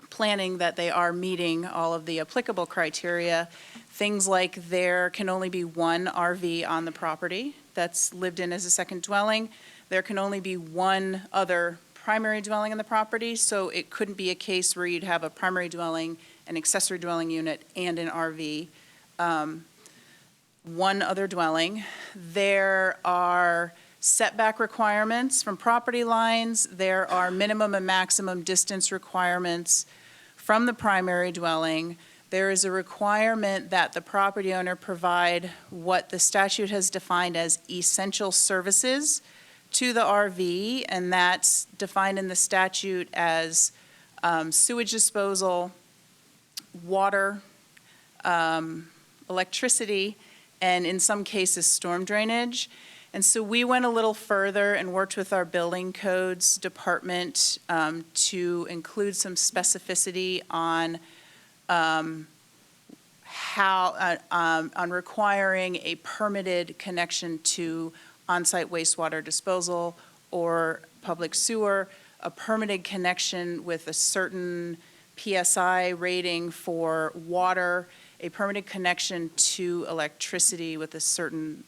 planning that they are meeting all of the applicable criteria. Things like there can only be one RV on the property that's lived in as a second dwelling. There can only be one other primary dwelling on the property, so it couldn't be a case where you'd have a primary dwelling, an accessory dwelling unit, and an RV. One other dwelling. There are setback requirements from property lines. There are minimum and maximum distance requirements from the primary dwelling. There is a requirement that the property owner provide what the statute has defined as essential services to the RV, and that's defined in the statute as sewage disposal, water, electricity, and in some cases, storm drainage. And so we went a little further and worked with our building codes department to include some specificity on on requiring a permitted connection to on-site wastewater disposal or public sewer, a permitted connection with a certain PSI rating for water, a permitted connection to electricity with a certain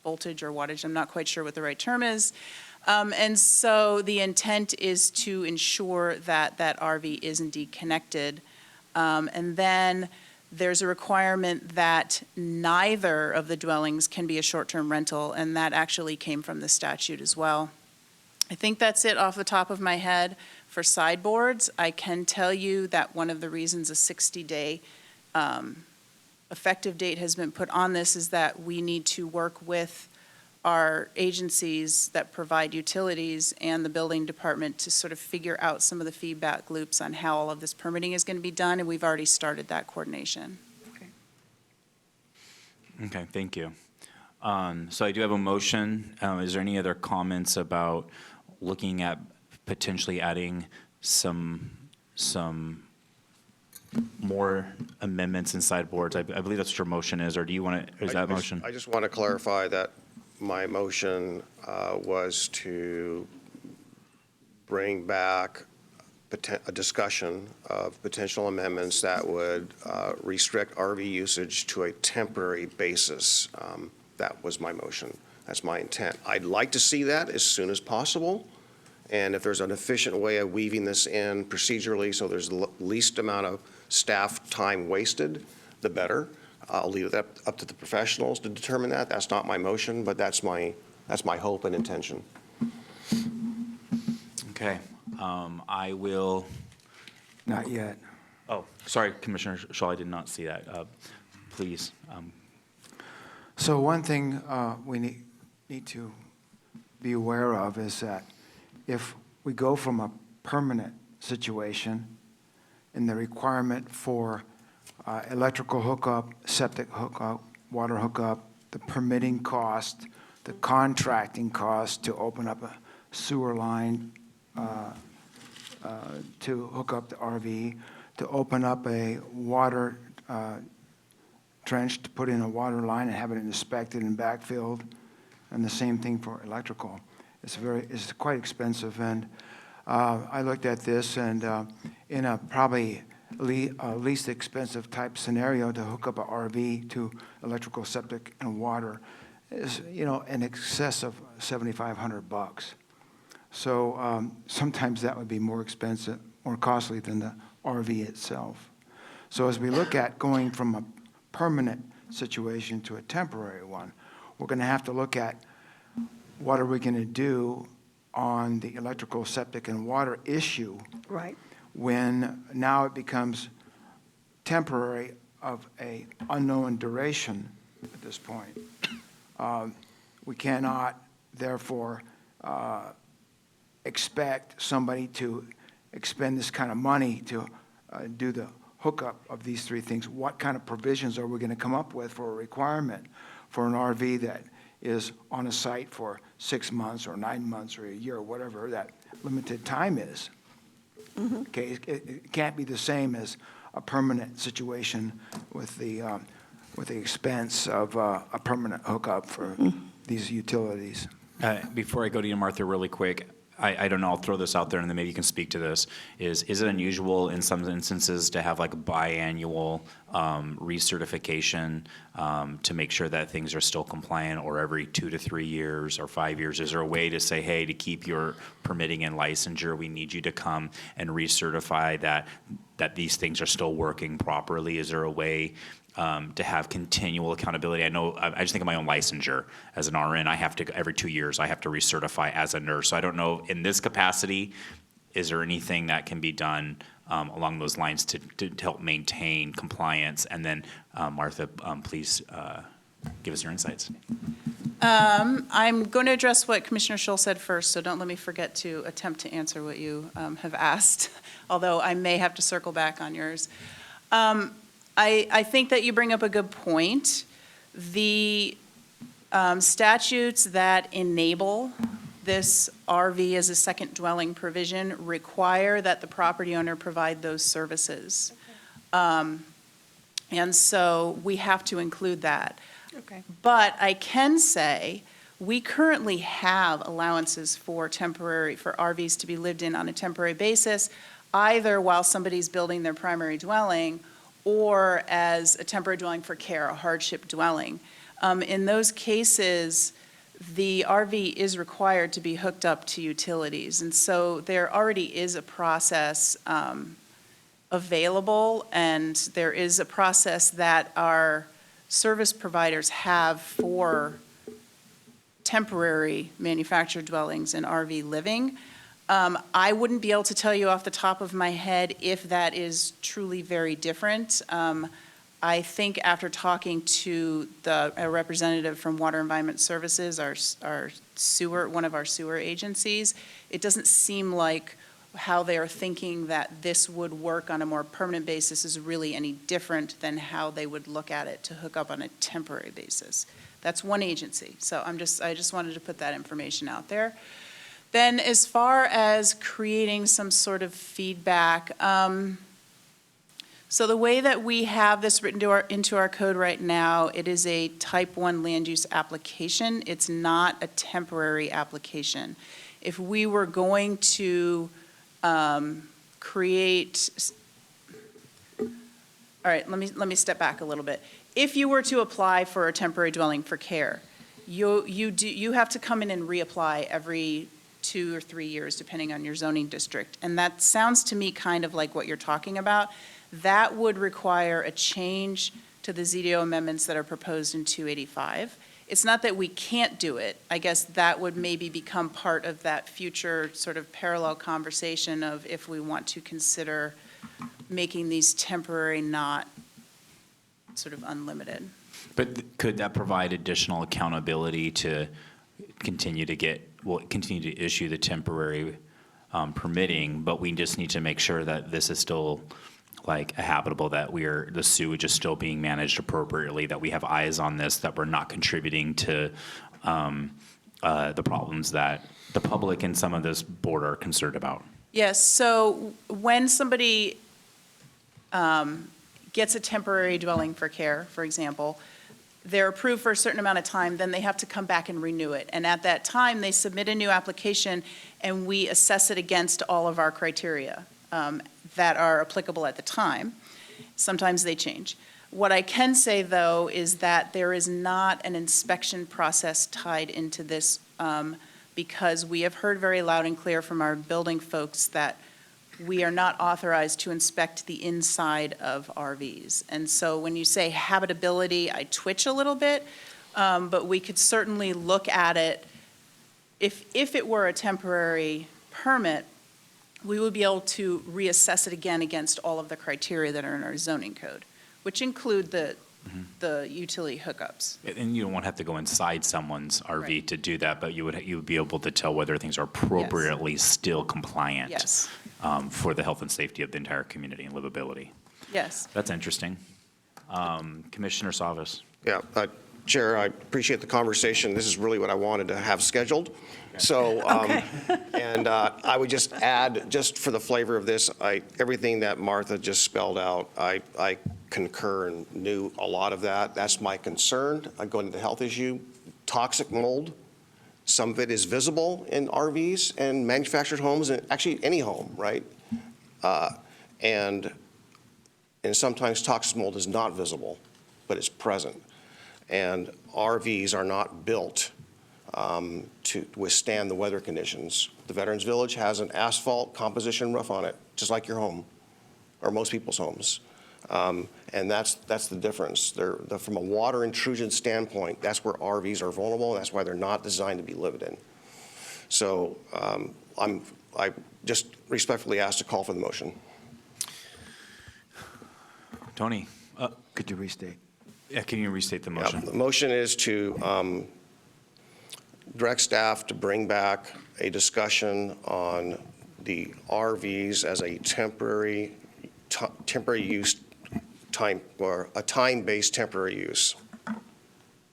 voltage or wattage. I'm not quite sure what the right term is. And so the intent is to ensure that that RV is indeed connected. And then there's a requirement that neither of the dwellings can be a short-term rental, and that actually came from the statute as well. I think that's it off the top of my head. For sideboards, I can tell you that one of the reasons a 60-day effective date has been put on this is that we need to work with our agencies that provide utilities and the building department to sort of figure out some of the feedback loops on how all of this permitting is going to be done, and we've already started that coordination. Okay, thank you. So I do have a motion. Is there any other comments about looking at potentially adding some more amendments in sideboards? I believe that's what your motion is, or do you want to, is that motion? I just want to clarify that my motion was to bring back a discussion of potential amendments that would restrict RV usage to a temporary basis. That was my motion. That's my intent. I'd like to see that as soon as possible. And if there's an efficient way of weaving this in procedurally so there's the least amount of staff time wasted, the better. I'll leave it up to the professionals to determine that. That's not my motion, but that's my hope and intention. Okay, I will, Not yet. oh, sorry, Commissioner Shaw, I did not see that. Please. So one thing we need to be aware of is that if we go from a permanent situation and the requirement for electrical hookup, septic hookup, water hookup, the permitting cost, the contracting cost to open up a sewer line to hook up the RV, to open up a water trench to put in a water line and have it inspected and backfilled, and the same thing for electrical. It's quite expensive, and I looked at this, and in a probably least expensive type scenario to hook up a RV to electrical, septic, and water is, in excess of $7,500. So sometimes that would be more expensive, more costly than the RV itself. So as we look at going from a permanent situation to a temporary one, we're going to have to look at what are we going to do on the electrical, septic, and water issue Right. when now it becomes temporary of a unknown duration at this point. We cannot, therefore, expect somebody to expend this kind of money to do the hookup of these three things. What kind of provisions are we going to come up with for a requirement for an RV that is on a site for 6 months or 9 months or a year or whatever that limited time is? Okay, it can't be the same as a permanent situation with the expense of a permanent hookup for these utilities. Before I go to you, Martha, really quick, I don't know, I'll throw this out there and then maybe you can speak to this. Is it unusual in some instances to have like a biannual recertification to make sure that things are still compliant, or every 2 to 3 years or 5 years? Is there a way to say, hey, to keep your permitting and licensure, we need you to come and recertify that these things are still working properly? Is there a way to have continual accountability? I know, I just think of my own licensure as an RN. I have to, every 2 years, I have to recertify as a nurse. So I don't know, in this capacity, is there anything that can be done along those lines to help maintain compliance? And then, Martha, please give us your insights. I'm going to address what Commissioner Schull said first, so don't let me forget to attempt to answer what you have asked, although I may have to circle back on yours. I think that you bring up a good point. The statutes that enable this RV as a second dwelling provision require that the property owner provide those services. And And so we have to include that. Okay. But I can say, we currently have allowances for RVs to be lived in on a temporary basis, either while somebody's building their primary dwelling or as a temporary dwelling for care, a hardship dwelling. In those cases, the RV is required to be hooked up to utilities. And so there already is a process available, and there is a process that our service providers have for temporary manufactured dwellings and RV living. I wouldn't be able to tell you off the top of my head if that is truly very different. I think after talking to a representative from Water Environment Services, our sewer, one of our sewer agencies, it doesn't seem like how they are thinking that this would work on a more permanent basis is really any different than how they would look at it to hook up on a temporary basis. That's one agency. So I just wanted to put that information out there. Then as far as creating some sort of feedback, so the way that we have this written into our code right now, it is a type 1 land use application. It's not a temporary application. If we were going to create, all right, let me step back a little bit. If you were to apply for a temporary dwelling for care, you have to come in and reapply every 2 or 3 years, depending on your zoning district. And that sounds to me kind of like what you're talking about. That would require a change to the ZDO amendments that are proposed in 285. It's not that we can't do it. I guess that would maybe become part of that future sort of parallel conversation of if we want to consider making these temporary, not sort of unlimited. But could that provide additional accountability to continue to issue the temporary permitting, but we just need to make sure that this is still like a habitable, that the sewage is still being managed appropriately, that we have eyes on this, that we're not contributing to the problems that the public and some of this board are concerned about. Yes, so when somebody gets a temporary dwelling for care, for example, they're approved for a certain amount of time, then they have to come back and renew it. And at that time, they submit a new application, and we assess it against all of our criteria that are applicable at the time. Sometimes they change. What I can say, though, is that there is not an inspection process tied into this because we have heard very loud and clear from our building folks that we are not authorized to inspect the inside of RVs. And so when you say habitability, I twitch a little bit, but we could certainly look at it. If it were a temporary permit, we would be able to reassess it again against all of the criteria that are in our zoning code, which include the utility hookups. And you don't have to go inside someone's RV Right. to do that, but you would be able to tell whether things are appropriately still compliant Yes, for the health and safety of the entire community and livability. yes. That's interesting. Commissioner Savas. Yeah, Chair, I appreciate the conversation. This is really what I wanted to have scheduled. So, and I would just add, just for the flavor of this, everything that Martha just spelled out, I concur and knew a lot of that. That's my concern. I go into the health issue, toxic mold. Some of it is visible in RVs and manufactured homes, and actually any home, right? And sometimes toxic mold is not visible, but it's present. And RVs are not built to withstand the weather conditions. The Veterans Village has an asphalt composition roof on it, just like your home, or most people's homes. And that's the difference. From a water intrusion standpoint, that's where RVs are vulnerable, and that's why they're not designed to be lived in. So I just respectfully ask to call for the motion. Tony, Could you restate? yeah, can you restate the motion? The motion is to direct staff to bring back a discussion on the RVs as a temporary use time, or a time-based temporary use.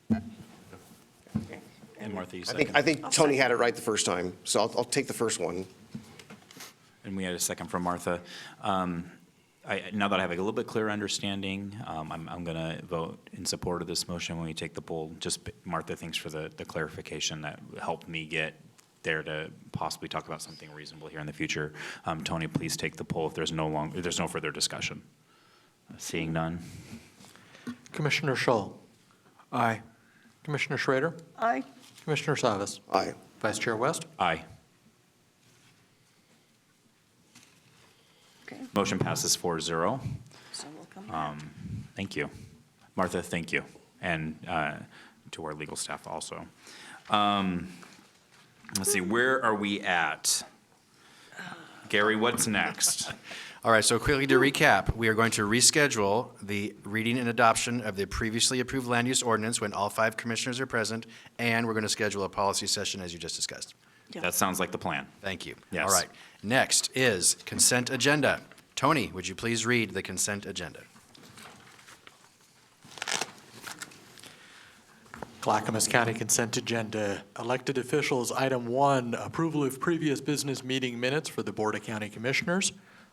And Martha, you I second. think Tony had it right the first time, so I'll take the first one. And we had a second from Martha. now that I have a little bit clearer understanding, I'm going to vote in support of this motion when we take the poll. Just, Martha, thanks for the clarification that helped me get there to possibly talk about something reasonable here in the future. Tony, please take the poll if there's no further discussion. Seeing none. Commissioner Schull, Aye. Commissioner Schrader, Aye. Commissioner Savas, Aye. Vice Chair West. Aye. Okay, Motion passes 4-0. so we'll come back. Thank you. Martha, thank you. And to our legal staff also. Let's see, where are we at? Gary, what's next? All right, so quickly to recap, we are going to reschedule the reading and adoption of the previously approved land use ordinance when all 5 commissioners are present, and we're going to schedule a policy session as you just discussed. Yeah. That sounds like the plan. Thank you. Yes. All right, next is consent agenda. Tony, would you please read the consent agenda? Clackamas County Consent Agenda. Elected officials, item 1, approval of previous business meeting minutes for the Board of County Commissioners.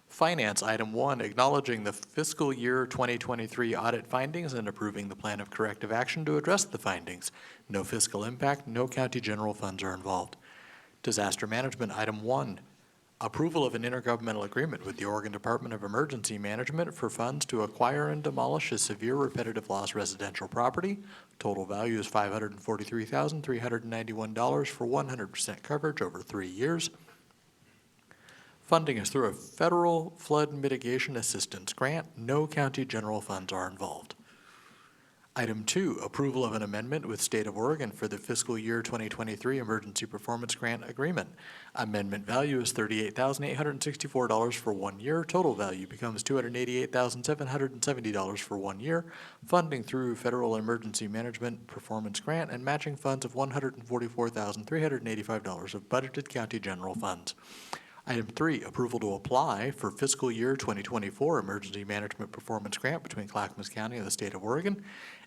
Finance, item 1, acknowledging the fiscal year 2023 audit findings and approving the plan of corrective action to address the findings. No fiscal impact, no county general funds are involved. Disaster Management, item 1, approval of an intergovernmental agreement with the Oregon Department of Emergency Management for funds to acquire and demolish a severe repetitive loss residential property. Total value is $543,391 for 100% coverage over 3 years. Funding is through a federal flood mitigation assistance grant. No county general funds are involved. Item 2, approval of an amendment with State of Oregon for the fiscal year 2023 Emergency Performance Grant Agreement. Amendment value is $38,864 for 1 year. Total value becomes $288,770 for 1 year. Funding through Federal Emergency Management Performance Grant and matching funds of $144,385 of budgeted county general funds. Item 3, approval to apply for fiscal year 2024 Emergency Management Performance Grant between Clackamas County and the State of Oregon.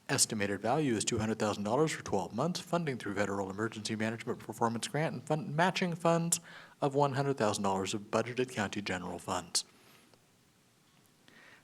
Estimated value is $200,000 for 12 months. Funding through Federal Emergency Management Performance Grant and matching funds of $100,000 of budgeted county general funds.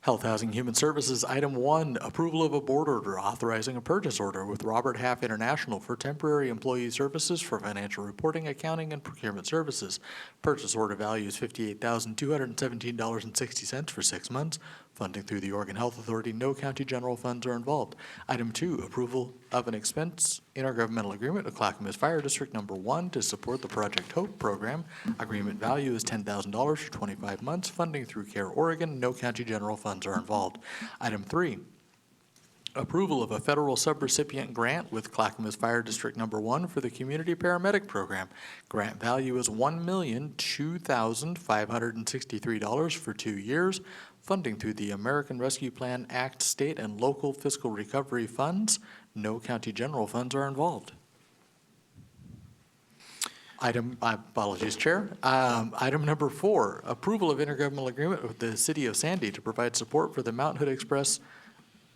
Health, Housing, Human Services, item 1, approval of a board order authorizing a purchase order with Robert Half International for temporary employee services for financial reporting, accounting, and procurement services. Purchase order value is $58,217.60 for 6 months. Funding through the Oregon Health Authority. No county general funds are involved. Item 2, approval of an expense intergovernmental agreement with Clackamas Fire District Number 1 to support the Project Hope program. Agreement value is $10,000 for 25 months. Funding through CARE Oregon. No county general funds are involved. Item 3, approval of a federal subrecipient grant with Clackamas Fire District Number 1 for the Community Paramedic Program. Grant value is $1,002,563 for 2 years. Funding through the American Rescue Plan Act state and local fiscal recovery funds. No county general funds are involved. Apologies, Chair. Item number 4, approval of intergovernmental agreement with the City of Sandy to provide support for the Mount Hood Express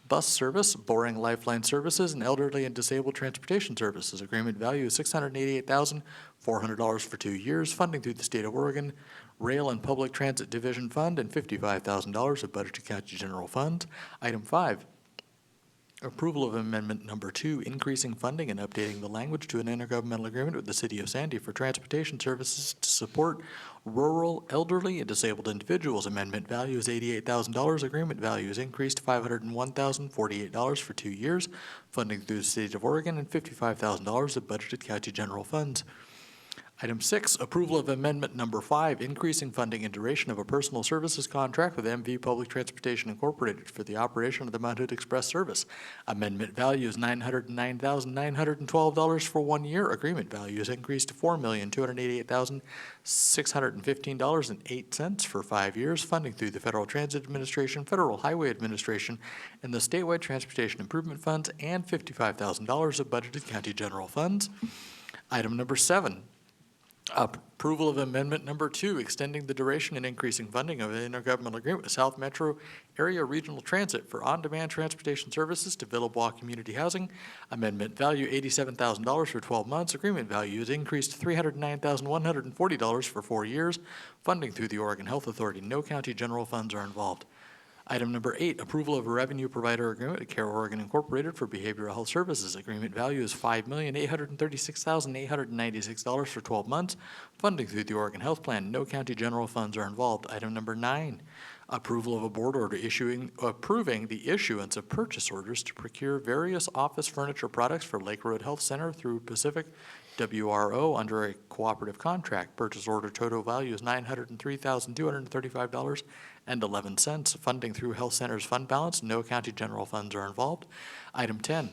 bus service, Boring Lifeline services, and elderly and disabled transportation services. Agreement value is $688,400 for 2 years. Funding through the State of Oregon Rail and Public Transit Division Fund and $55,000 of budgeted county general funds. Item 5, approval of amendment number 2, increasing funding and updating the language to an intergovernmental agreement with the City of Sandy for transportation services to support rural, elderly, and disabled individuals. Amendment value is $88,000. Agreement value is increased to $501,048 for 2 years. Funding through the State of Oregon and $55,000 of budgeted county general funds. Item 6, approval of amendment number 5, increasing funding and duration of a personal services contract with MV Public Transportation Incorporated for the operation of the Mount Hood Express service. Amendment value is $909,912 for 1 year. Agreement value is increased to $4,288,615.08 for 5 years. Funding through the Federal Transit Administration, Federal Highway Administration, and the Statewide Transportation Improvement Funds, and $55,000 of budgeted county general funds. Item number 7, approval of amendment number 2, extending the duration and increasing funding of an intergovernmental agreement with South Metro Area Regional Transit for on-demand transportation services to Villebois Community Housing. Amendment value $87,000 for 12 months. Agreement value is increased to $309,140 for 4 years. Funding through the Oregon Health Authority. No county general funds are involved. Item number 8, approval of a revenue provider agreement with Care Oregon Incorporated for behavioral health services. Agreement value is $5,836,896 for 12 months. Funding through the Oregon Health Plan. No county general funds are involved. Item number 9, approval of a board order approving the issuance of purchase orders to procure various office furniture products for Lake Road Health Center through Pacific WRO under a cooperative contract. Purchase order total value is $903,235.11. Funding through Health Center's fund balance. No county general funds are involved. Item 10,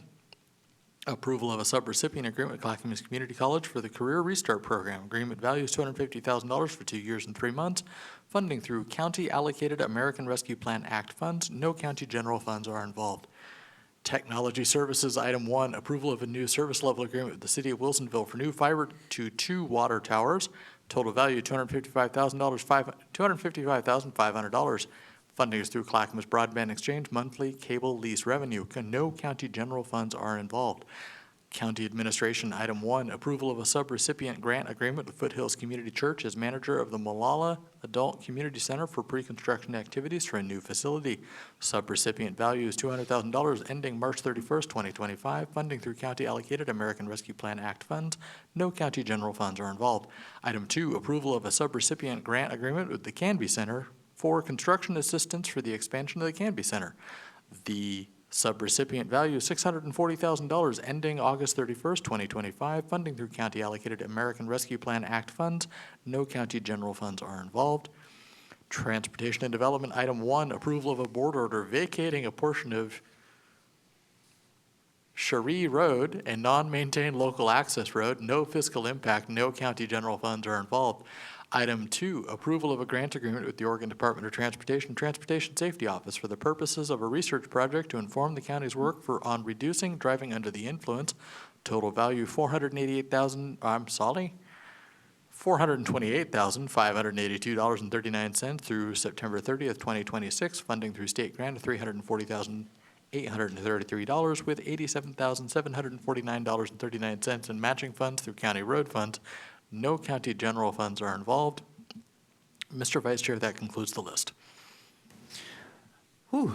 approval of a subrecipient agreement with Clackamas Community College for the Career Restart Program. Agreement value is $250,000 for 2 years and 3 months. Funding through county allocated American Rescue Plan Act funds. No county general funds are involved. Technology Services, item 1, approval of a new service level agreement with the City of Wilsonville for new fiber to 2 water towers. Total value $255,500. Funding is through Clackamas Broadband Exchange monthly cable lease revenue. No county general funds are involved. County Administration, item 1, approval of a subrecipient grant agreement with Foothills Community Church as manager of the Malala Adult Community Center for pre-construction activities for a new facility. Subrecipient value is $200,000 ending March 31st, 2025. Funding through county allocated American Rescue Plan Act funds. No county general funds are involved. Item 2, approval of a subrecipient grant agreement with the Canby Center for construction assistance for the expansion of the Canby Center. The subrecipient value is $640,000 ending August 31st, 2025. Funding through county allocated American Rescue Plan Act funds. No county general funds are involved. Transportation and Development, item 1, approval of a board order vacating a portion of Cherie Road, a non-maintained local access road. No fiscal impact. No county general funds are involved. Item 2, approval of a grant agreement with the Oregon Department of Transportation Transportation Safety Office for the purposes of a research project to inform the county's work on reducing driving under the influence. Total value $428,582.39 through September 30th, 2026. Funding through state grant of $340,833 with $87,749.39 in matching funds through county road funds. No county general funds are involved. Mr. Vice Chair, that concludes the list. Whew.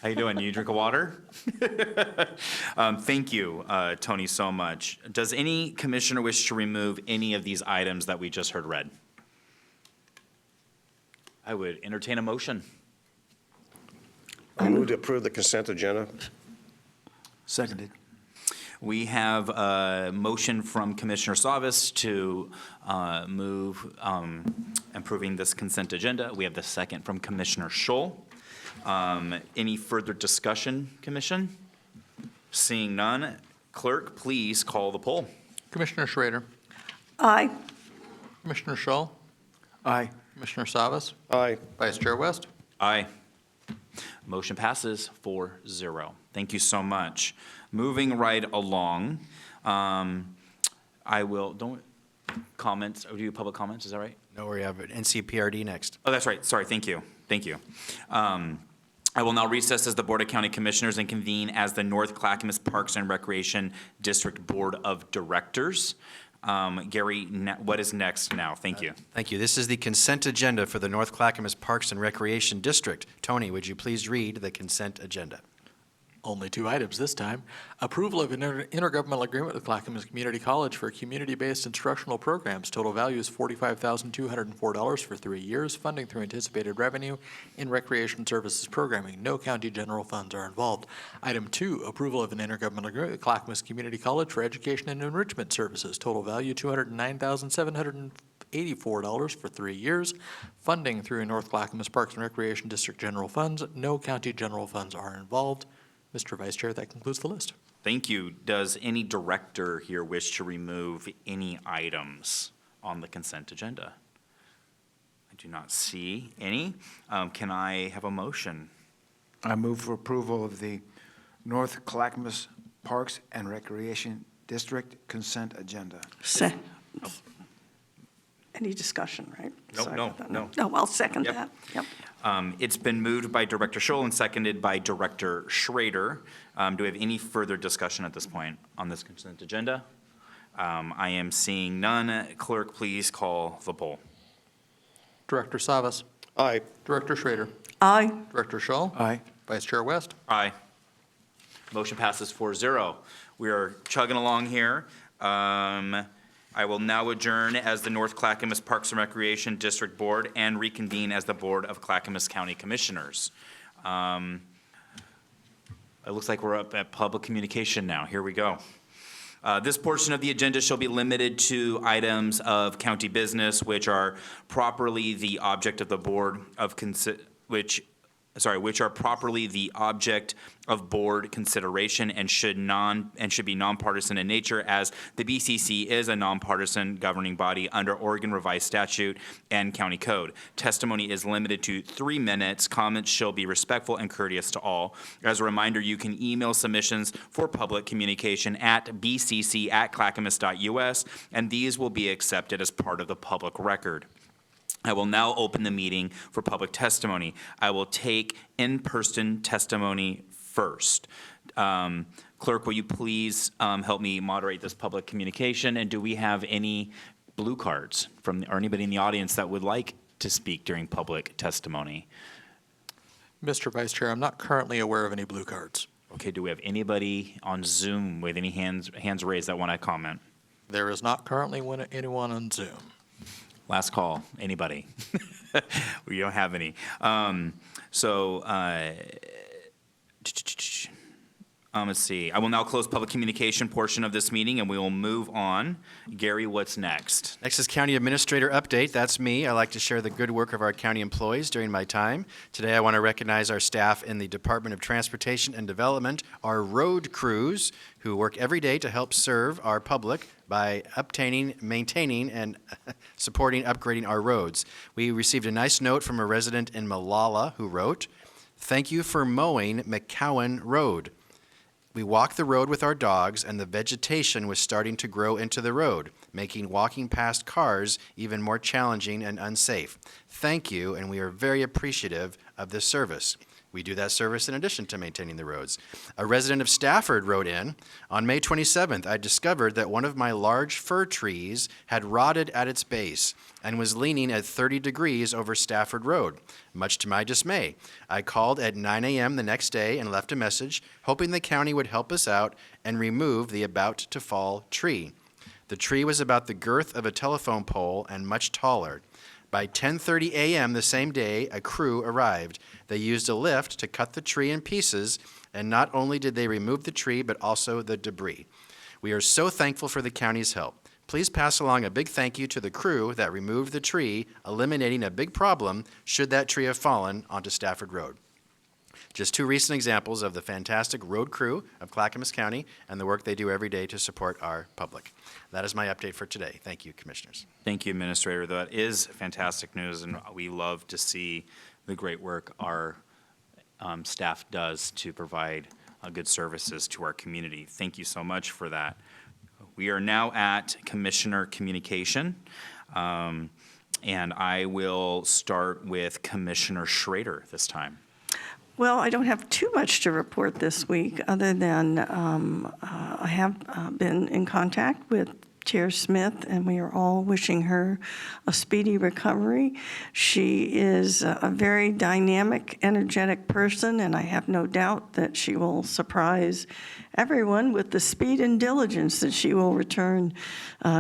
How you doing? You drink of water? Thank you, Tony, so much. Does any commissioner wish to remove any of these items that we just heard read? I would entertain a motion. I move to approve the consent agenda. Seconded. We have a motion from Commissioner Savas to move approving this consent agenda. We have the second from Commissioner Scholl. Any further discussion, Commission? Seeing none, Clerk, please call the poll. Commissioner Schrader, Aye. Commissioner Schull, Aye. Commissioner Savas, Aye. Vice Chair West. Aye. Motion passes 4-0. Thank you so much. Moving right along, I will, comments, or do you public comments, is that right? No, we have an NCPRD next. Oh, that's right, sorry, thank you. I will now recess as the Board of County Commissioners and convene as the North Clackamas Parks and Recreation District Board of Directors. Gary, what is next now? Thank you. Thank you. This is the consent agenda for the North Clackamas Parks and Recreation District. Tony, would you please read the consent agenda? Only 2 items this time. Approval of an intergovernmental agreement with Clackamas Community College for community-based instructional programs. Total value is $45,204 for 3 years. Funding through anticipated revenue in recreation services programming. No county general funds are involved. Item 2, approval of an intergovernmental agreement with Clackamas Community College for education and enrichment services. Total value $209,784 for 3 years. Funding through North Clackamas Parks and Recreation District general funds. No county general funds are involved. Mr. Vice Chair, that concludes the list. Thank you. Does any director here wish to remove any items on the consent agenda? I do not see any. Can I have a motion? I move for approval of the North Clackamas Parks and Recreation District consent agenda. Any discussion, right? No, Sorry no, about that. no. No, I'll second Yep. that. Yep. It's been moved by Director Scholl and seconded by Director Schrader. Do we have any further discussion at this point on this consent agenda? I am seeing none. Clerk, please call the poll. Director Savas, Aye. Director Schrader, Aye. Director Shull, Aye. Vice Chair West. Aye. Motion passes 4-0. We are chugging along here. I will now adjourn as the North Clackamas Parks and Recreation District Board and reconvene as the Board of Clackamas County Commissioners. It looks like we're up at public communication now. Here we go. This portion of the agenda shall be limited to items of county business which are properly the object of the Board of which are properly the object of board consideration and should be nonpartisan in nature, as the BCC is a nonpartisan governing body under Oregon Revised Statute and County Code. Testimony is limited to 3 minutes. Comments shall be respectful and courteous to all. As a reminder, you can email submissions for public communication at bcc@clackamas.us, and these will be accepted as part of the public record. I will now open the meeting for public testimony. I will take in-person testimony first. Clerk, will you please help me moderate this public communication? And do we have any blue cards or anybody in the audience that would like to speak during public testimony? Mr. Vice Chair, I'm not currently aware of any blue cards. Okay, do we have anybody on Zoom with any hands raised that want to comment? There is not currently anyone on Zoom. Last call, anybody? We don't have any. Let's see. I will now close public communication portion of this meeting, and we will move on. Gary, what's next? Next is County Administrator Update. That's me. I like to share the good work of our county employees during my time. Today, I want to recognize our staff in the Department of Transportation and Development, our road crews, who work every day to help serve our public by obtaining, maintaining, and supporting upgrading our roads. We received a nice note from a resident in Malala who wrote, "Thank you for mowing McCowan Road. We walked the road with our dogs, and the vegetation was starting to grow into the road, making walking past cars even more challenging and unsafe. Thank you, and we are very appreciative of this service." We do that service in addition to maintaining the roads. A resident of Stafford wrote in, "On May 27th, I discovered that one of my large fir trees had rotted at its base and was leaning at 30 degrees over Stafford Road. Much to my dismay, I called at 9 a.m. the next day and left a message, hoping the county would help us out and remove the about-to-fall tree. The tree was about the girth of a telephone pole and much taller. By 10:30 a.m. the same day, a crew arrived. They used a lift to cut the tree in pieces, and not only did they remove the tree, but also the debris. We are so thankful for the county's help. Please pass along a big thank you to the crew that removed the tree, eliminating a big problem should that tree have fallen onto Stafford Road." Just 2 recent examples of the fantastic road crew of Clackamas County and the work they do every day to support our public. That is my update for today. Thank you, Commissioners. Thank you, Administrator. That is fantastic news, and we love to see the great work our staff does to provide good services to our community. Thank you so much for that. We are now at Commissioner Communication, and I will start with Commissioner Schrader this time. Well, I don't have too much to report this week, other than I have been in contact with Chair Smith, and we are all wishing her a speedy recovery. She is a very dynamic, energetic person, and I have no doubt that she will surprise everyone with the speed and diligence that she will return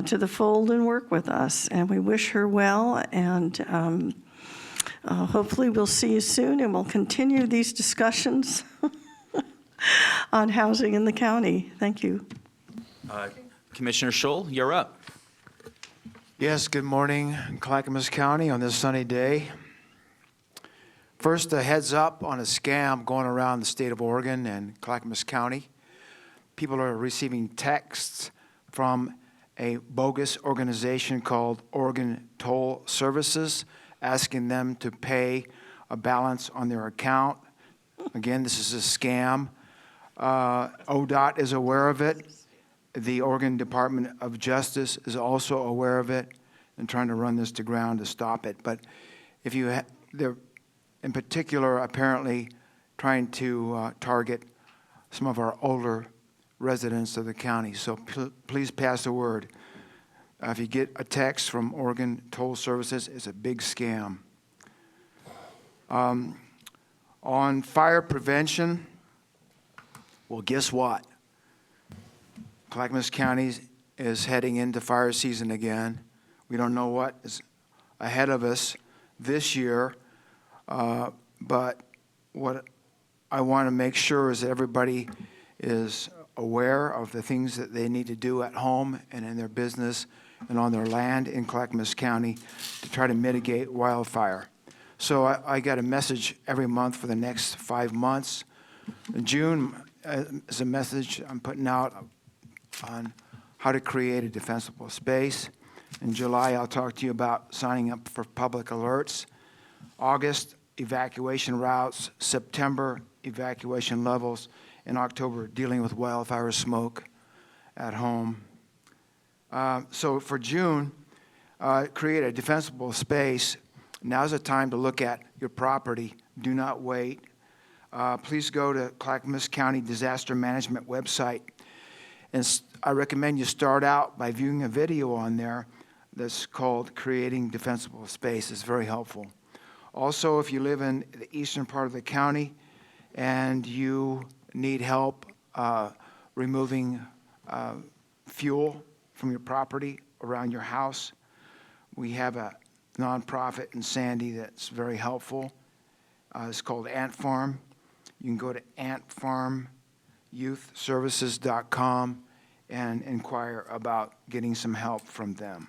to the fold and work with us. And we wish her well, and hopefully we'll see you soon, and we'll continue these discussions on housing in the county. Thank you. Commissioner Shull, you're up. Yes, good morning, Clackamas County on this sunny day. First, a heads up on a scam going around the state of Oregon and Clackamas County. People are receiving texts from a bogus organization called Oregon Toll Services, asking them to pay a balance on their account. Again, this is a scam. ODOT is aware of it. The Oregon Department of Justice is also aware of it and trying to run this to ground to stop it. But if you they're in particular apparently trying to target some of our older residents of the county. So please pass the word. If you get a text from Oregon Toll Services, it's a big scam. On fire prevention, well, guess what? Clackamas County is heading into fire season again. We don't know what is ahead of us this year, but what I want to make sure is that everybody is aware of the things that they need to do at home and in their business and on their land in Clackamas County to try to mitigate wildfire. So I got a message every month for the next 5 months. In June is a message I'm putting out on how to create a defensible space. In July, I'll talk to you about signing up for public alerts. August, evacuation routes. September, evacuation levels. In October, dealing with wildfire smoke at home. So for June, create a defensible space. Now's the time to look at your property. Do not wait. Please go to Clackamas County Disaster Management website. And I recommend you start out by viewing a video on there that's called Creating Defensible Space. It's very helpful. Also, if you live in the eastern part of the county and you need help removing fuel from your property around your house, we have a nonprofit in Sandy that's very helpful. It's called Ant Farm. You can go to antfarmyouthservices.com and inquire about getting some help from them.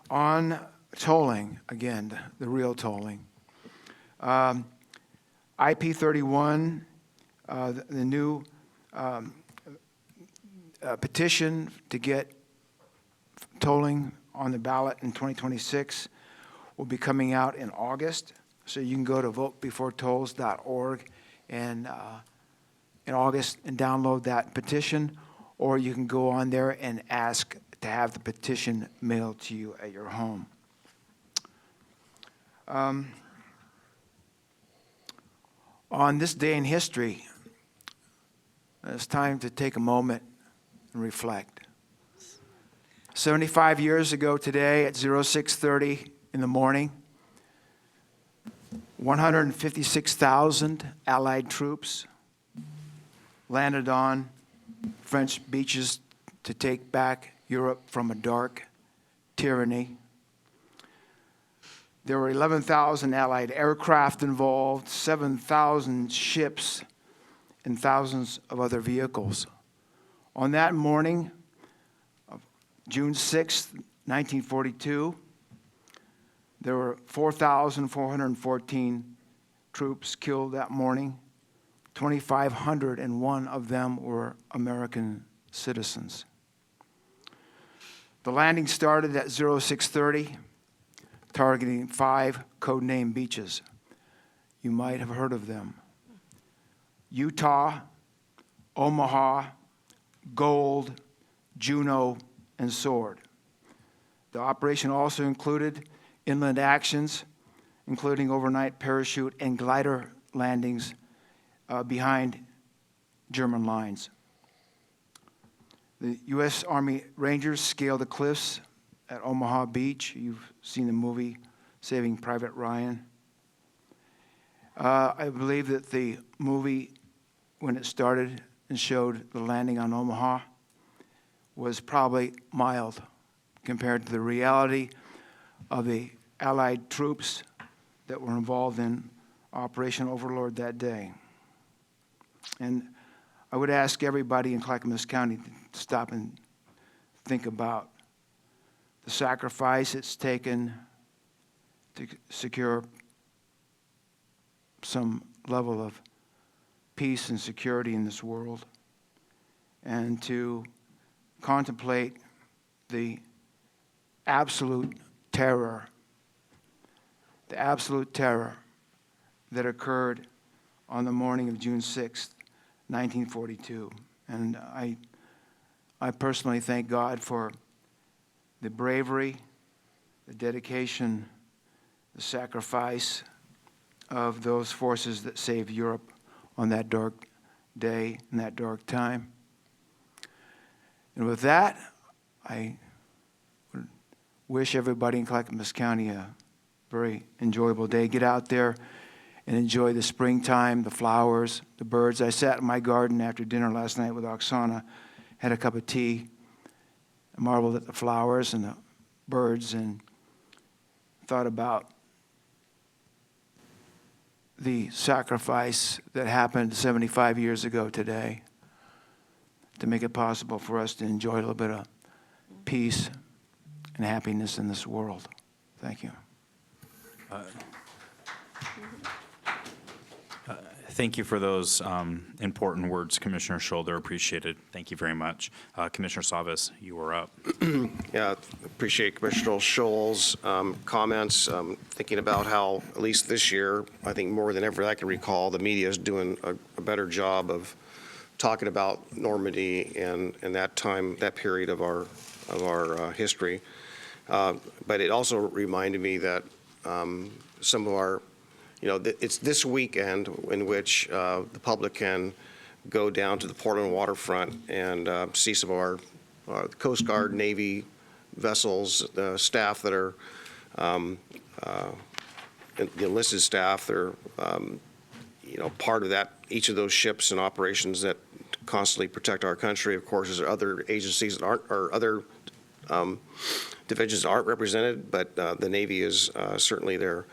On tolling, again, the real tolling. IP31, the new petition to get tolling on the ballot in 2026 will be coming out in August. So you can go to votebeforetolls.org and in August and download that petition, or you can go on there and ask to have the petition mailed to you at your home. On this day in history, it's time to take a moment and reflect. 75 years ago today at 06:30 in the morning, 156,000 Allied troops landed on French beaches to take back Europe from a dark tyranny. There were 11,000 Allied aircraft involved, 7,000 ships, and thousands of other vehicles. On that morning of June 6, 1942, there were 4,414 troops killed that morning. 2,501 of them were American citizens. The landing started at 06:30, targeting 5 codenamed beaches. You might have heard of them: Utah, Omaha, Gold, Juneau, and Sword. The operation also included inland actions, including overnight parachute and glider landings behind German lines. The U.S. Army Rangers scaled the cliffs at Omaha Beach. You've seen the movie Saving Private Ryan. I believe that the movie, when it started and showed the landing on Omaha, was probably mild compared to the reality of the Allied troops that were involved in Operation Overlord that day. And I would ask everybody in Clackamas County to stop and think about the sacrifice it's taken to secure some level of peace and security in this world, and to contemplate the absolute terror that occurred on the morning of June 6th, 1942. And I personally thank God for the bravery, the dedication, the sacrifice of those forces that saved Europe on that dark day and that dark time. And with that, I would wish everybody in Clackamas County a very enjoyable day. Get out there and enjoy the springtime, the flowers, the birds. I sat in my garden after dinner last night with Oksana, had a cup of tea, marveled at the flowers and the birds, and thought about the sacrifice that happened 75 years ago today to make it possible for us to enjoy a little bit of peace and happiness in this world. Thank you. Thank you for those important words, Commissioner Scholl. They're appreciated. Thank you very much. Commissioner Savas, you are up. Yeah, appreciate Commissioner Scholl's comments. Thinking about how, at least this year, I think more than ever I can recall, the media is doing a better job of talking about Normandy and that time, that period of our history. But it also reminded me that some of our, it's this weekend in which the public can go down to the Portland waterfront and see some of our Coast Guard, Navy vessels, the staff that are the enlisted staff. They're part of that. Each of those ships and operations that constantly protect our country. Of course, there's other agencies that aren't, or other divisions that aren't represented, but the Navy is certainly there.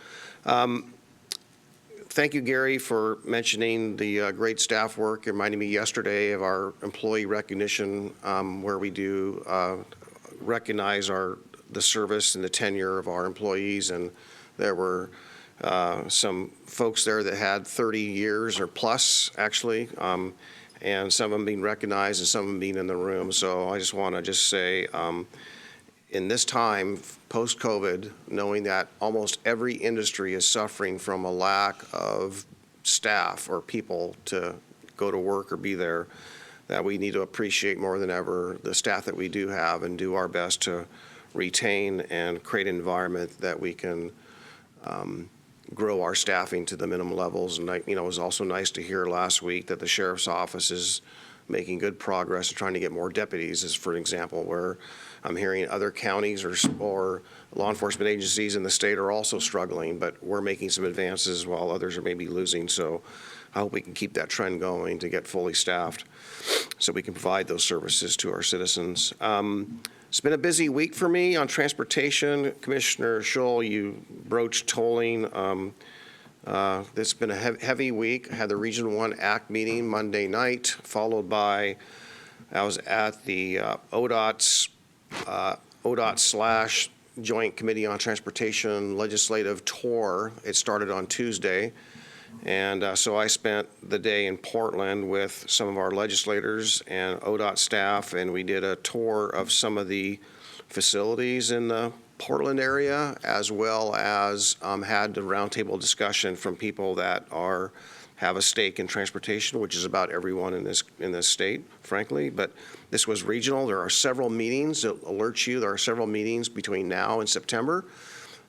Thank you, Gary, for mentioning the great staff work. It reminded me yesterday of our employee recognition, where we do recognize the service and the tenure of our employees. And there were some folks there that had 30 years or plus, actually, and some of them being recognized and some of them being in the room. So I just want to say, in this time, post-COVID, knowing that almost every industry is suffering from a lack of staff or people to go to work or be there, that we need to appreciate more than ever the staff that we do have and do our best to retain and create an environment that we can grow our staffing to the minimum levels. And it was also nice to hear last week that the sheriff's office is making good progress in trying to get more deputies, as for an example, where I'm hearing other counties or law enforcement agencies in the state are also struggling, but we're making some advances while others are maybe losing. So I hope we can keep that trend going to get fully staffed so we can provide those services to our citizens. It's been a busy week for me on transportation. Commissioner Scholl, you broached tolling. It's been a heavy week. I had the Region 1 ACT meeting Monday night, followed by, I was at the ODOT / Joint Committee on Transportation legislative tour. It started on Tuesday. And so I spent the day in Portland with some of our legislators and ODOT staff, and we did a tour of some of the facilities in the Portland area, as well as had a roundtable discussion from people that have a stake in transportation, which is about everyone in this state, frankly. But this was regional. There are several meetings that alert you. There are several meetings between now and September.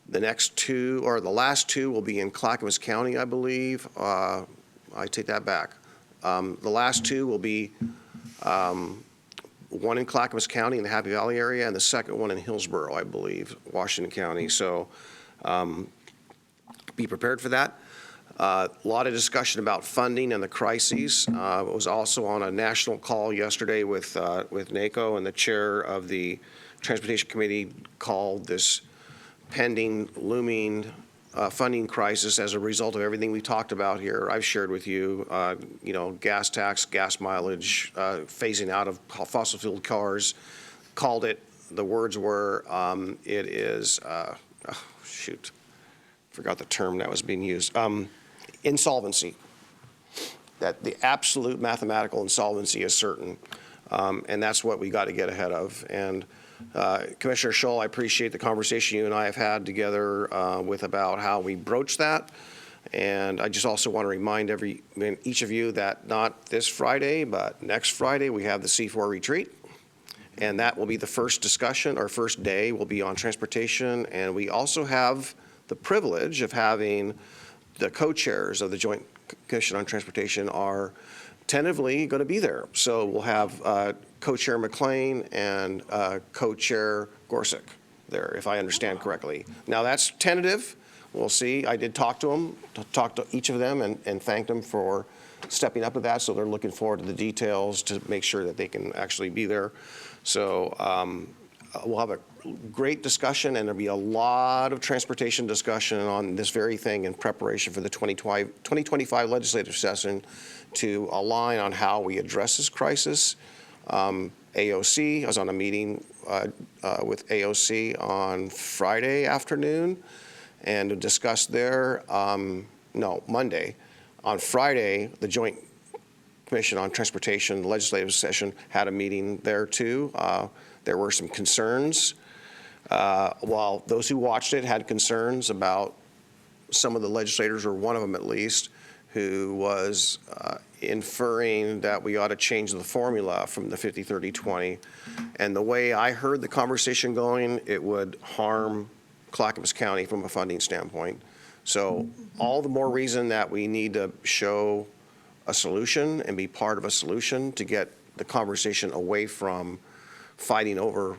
The next two, or the last two, will be in Clackamas County, I believe. I take that back. The last two will be one in Clackamas County in the Happy Valley area, and the second one in Hillsborough, I believe, Washington County. So be prepared for that. A lot of discussion about funding and the crises. I was also on a national call yesterday with NACO, and the chair of the Transportation Committee called this pending, looming funding crisis as a result of everything we talked about here. I've shared with you, gas tax, gas mileage, phasing out of fossil fuel cars. Called it, the words were, it is, forgot the term that was being used. Insolvency. That the absolute mathematical insolvency is certain. And that's what we got to get ahead of. And Commissioner Scholl, I appreciate the conversation you and I have had together about how we broach that. And I just also want to remind each of you that not this Friday, but next Friday, we have the C4 retreat. And that will be the first discussion. Our first day will be on transportation. And we also have the privilege of having the co-chairs of the Joint Commission on Transportation are tentatively going to be there. So we'll have Co-Chair McLean and Co-Chair Gorsuch there, if I understand correctly. Now that's tentative. We'll see. I did talk to them, talk to each of them and thank them for stepping up to that. So they're looking forward to the details to make sure that they can actually be there. So we'll have a great discussion, and there'll be a lot of transportation discussion on this very thing in preparation for the 2025 legislative session to align on how we address this crisis. AOC, I was on a meeting with AOC on Friday afternoon and to discuss their, Monday. On Friday, the Joint Commission on Transportation legislative session had a meeting there too. There were some concerns. While those who watched it had concerns about some of the legislators, or one of them at least, who was inferring that we ought to change the formula from the 50-30-20. And the way I heard the conversation going, it would harm Clackamas County from a funding standpoint. So all the more reason that we need to show a solution and be part of a solution to get the conversation away from fighting over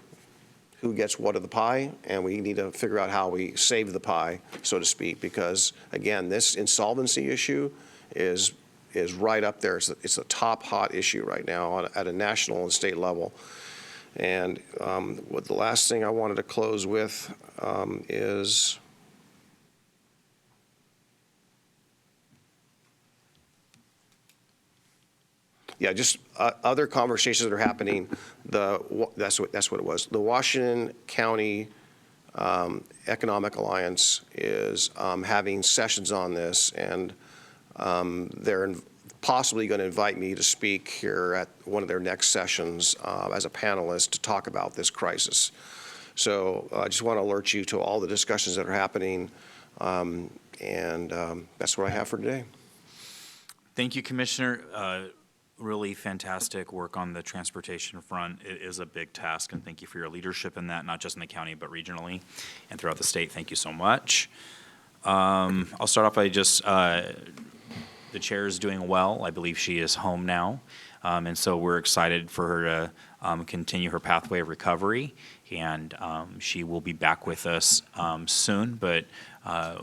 who gets what of the pie, and we need to figure out how we save the pie, so to speak, because again, this insolvency issue is right up there. It's a top hot issue right now at a national and state level. And what the last thing I wanted to close with is just other conversations that are happening. That's what it was. The Washington County Economic Alliance is having sessions on this, and they're possibly going to invite me to speak here at one of their next sessions as a panelist to talk about this crisis. So I just want to alert you to all the discussions that are happening, and that's what I have for today. Thank you, Commissioner. Really fantastic work on the transportation front. It is a big task, and thank you for your leadership in that, not just in the county, but regionally and throughout the state. Thank you so much. I'll start off by just, the chair is doing well. I believe she is home now, and so we're excited for her to continue her pathway of recovery, and she will be back with us soon, but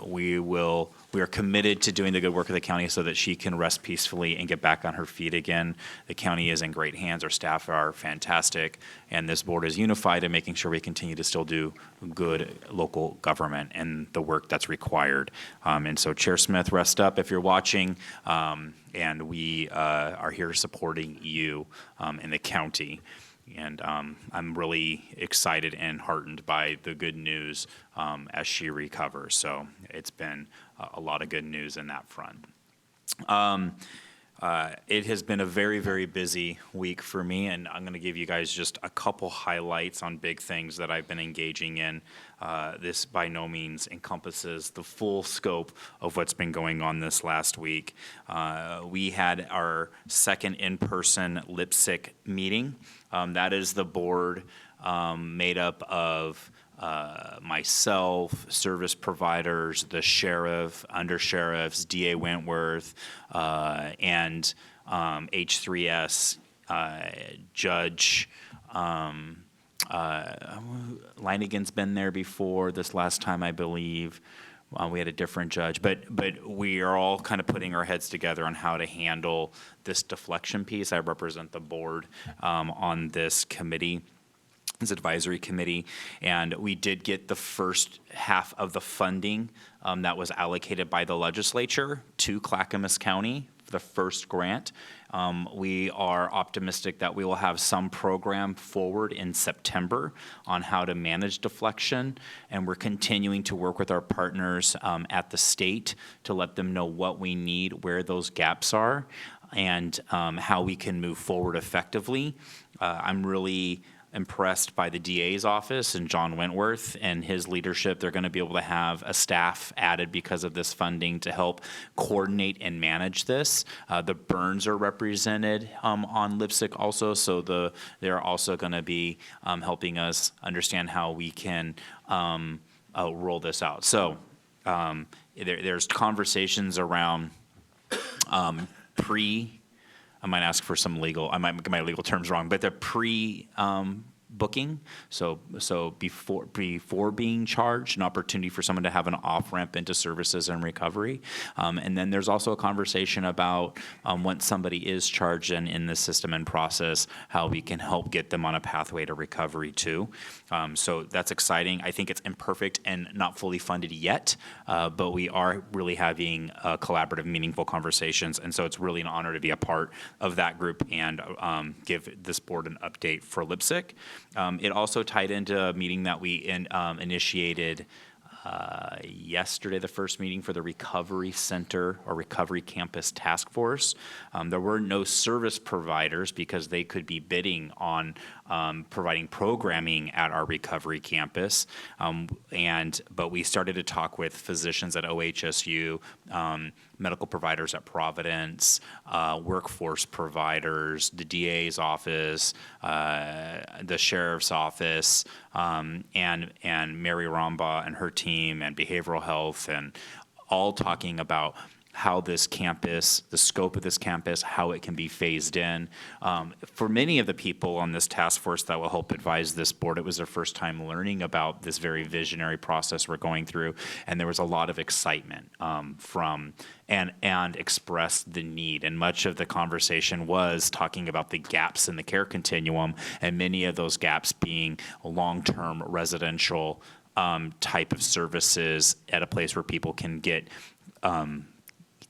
we are committed to doing the good work of the county so that she can rest peacefully and get back on her feet again. The county is in great hands. Our staff are fantastic, and this board is unified in making sure we continue to still do good local government and the work that's required. And so, Chair Smith, rest up if you're watching, and we are here supporting you in the county. And I'm really excited and heartened by the good news as she recovers. So it's been a lot of good news in that front. It has been a very, very busy week for me, and I'm going to give you guys just a couple highlights on big things that I've been engaging in. This by no means encompasses the full scope of what's been going on this last week. We had our second in-person LIPSIC meeting. That is the board made up of myself, service providers, the sheriff, undersheriffs, DA Wentworth, and H3S judge. Lanigan's been there before this last time, I believe. We had a different judge, but we are all kind of putting our heads together on how to handle this deflection piece. I represent the board on this committee, this advisory committee, and we did get the first half of the funding that was allocated by the legislature to Clackamas County, the first grant. We are optimistic that we will have some program forward in September on how to manage deflection, and we're continuing to work with our partners at the state to let them know what we need, where those gaps are, and how we can move forward effectively. I'm really impressed by the DA's office and John Wentworth and his leadership. They're going to be able to have a staff added because of this funding to help coordinate and manage this. The Burns are represented on LIPSIC also, so they're also going to be helping us understand how we can roll this out. So there's conversations around I might ask for some legal, I might get my legal terms wrong, but the booking. So before being charged, an opportunity for someone to have an off-ramp into services and recovery. And then there's also a conversation about once somebody is charged and in the system and process, how we can help get them on a pathway to recovery too. So that's exciting. I think it's imperfect and not fully funded yet, but we are really having collaborative, meaningful conversations. And so it's really an honor to be a part of that group and give this board an update for Lipsick. It also tied into a meeting that we initiated yesterday, the first meeting for the Recovery Center or Recovery Campus Task Force. There were no service providers because they could be bidding on providing programming at our recovery campus. But we started to talk with physicians at OHSU, medical providers at Providence, workforce providers, the DA's office, the sheriff's office, and Mary Ramba and her team, and behavioral health, and all talking about how this campus, the scope of this campus, how it can be phased in. For many of the people on this task force that will help advise this board, it was their first time learning about this very visionary process we're going through, and there was a lot of excitement and expressed the need. And much of the conversation was talking about the gaps in the care continuum, and many of those gaps being long-term residential type of services at a place where people can get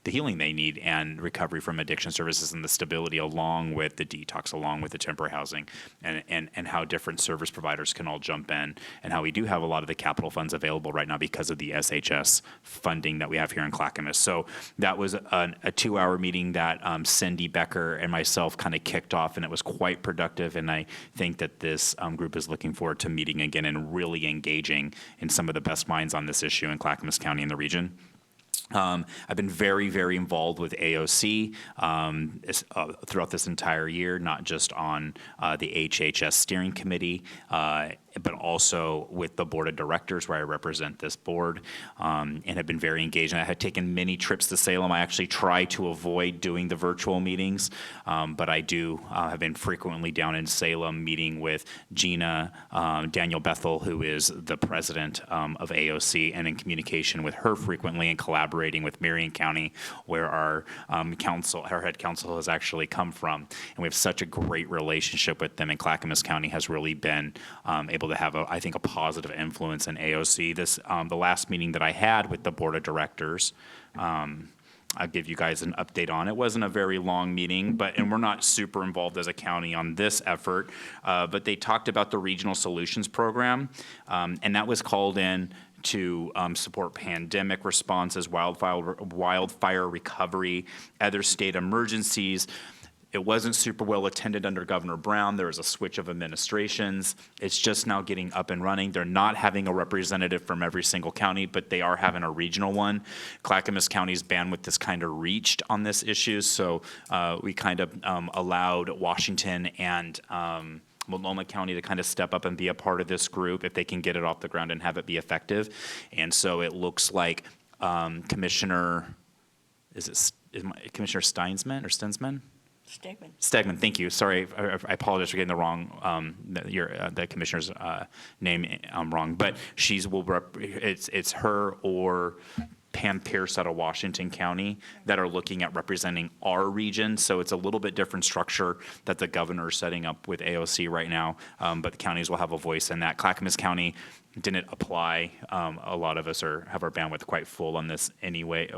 the healing they need and recovery from addiction services, and the stability along with the detox, along with the temporary housing, and how different service providers can all jump in, and how we do have a lot of the capital funds available right now because of the SHS funding that we have here in Clackamas. So that was a 2-hour meeting that Cindy Becker and myself kind of kicked off, and it was quite productive, and I think that this group is looking forward to meeting again and really engaging in some of the best minds on this issue in Clackamas County and the region. I've been very, very involved with AOC throughout this entire year, not just on the HHS steering committee, but also with the board of directors where I represent this board, and have been very engaged. And I have taken many trips to Salem. I actually try to avoid doing the virtual meetings, but I do have been frequently down in Salem meeting with Gina, Daniel Bethel, who is the president of AOC, and in communication with her frequently and collaborating with Marion County, where our head council has actually come from. And we have such a great relationship with them, and Clackamas County has really been able to have, I think, a positive influence in AOC. The last meeting that I had with the board of directors, I'll give you guys an update on. It wasn't a very long meeting, and we're not super involved as a county on this effort, but they talked about the Regional Solutions Program, and that was called in to support pandemic responses, wildfire recovery, other state emergencies. It wasn't super well attended under Governor Brown. There was a switch of administrations. It's just now getting up and running. They're not having a representative from every single county, but they are having a regional one. Clackamas County's bandwidth is kind of reached on this issue, so we kind of allowed Washington and Multnomah County to kind of step up and be a part of this group if they can get it off the ground and have it be effective. And so it looks like Commissioner Steinsman or Stensman? Stegman, thank you. Sorry, I apologize for getting the wrong, the commissioner's name wrong. But it's her or Pam Pierce out of Washington County that are looking at representing our region. So it's a little bit different structure that the governor is setting up with AOC right now, but the counties will have a voice in that. Clackamas County didn't apply. A lot of us have our bandwidth quite full on this anyway,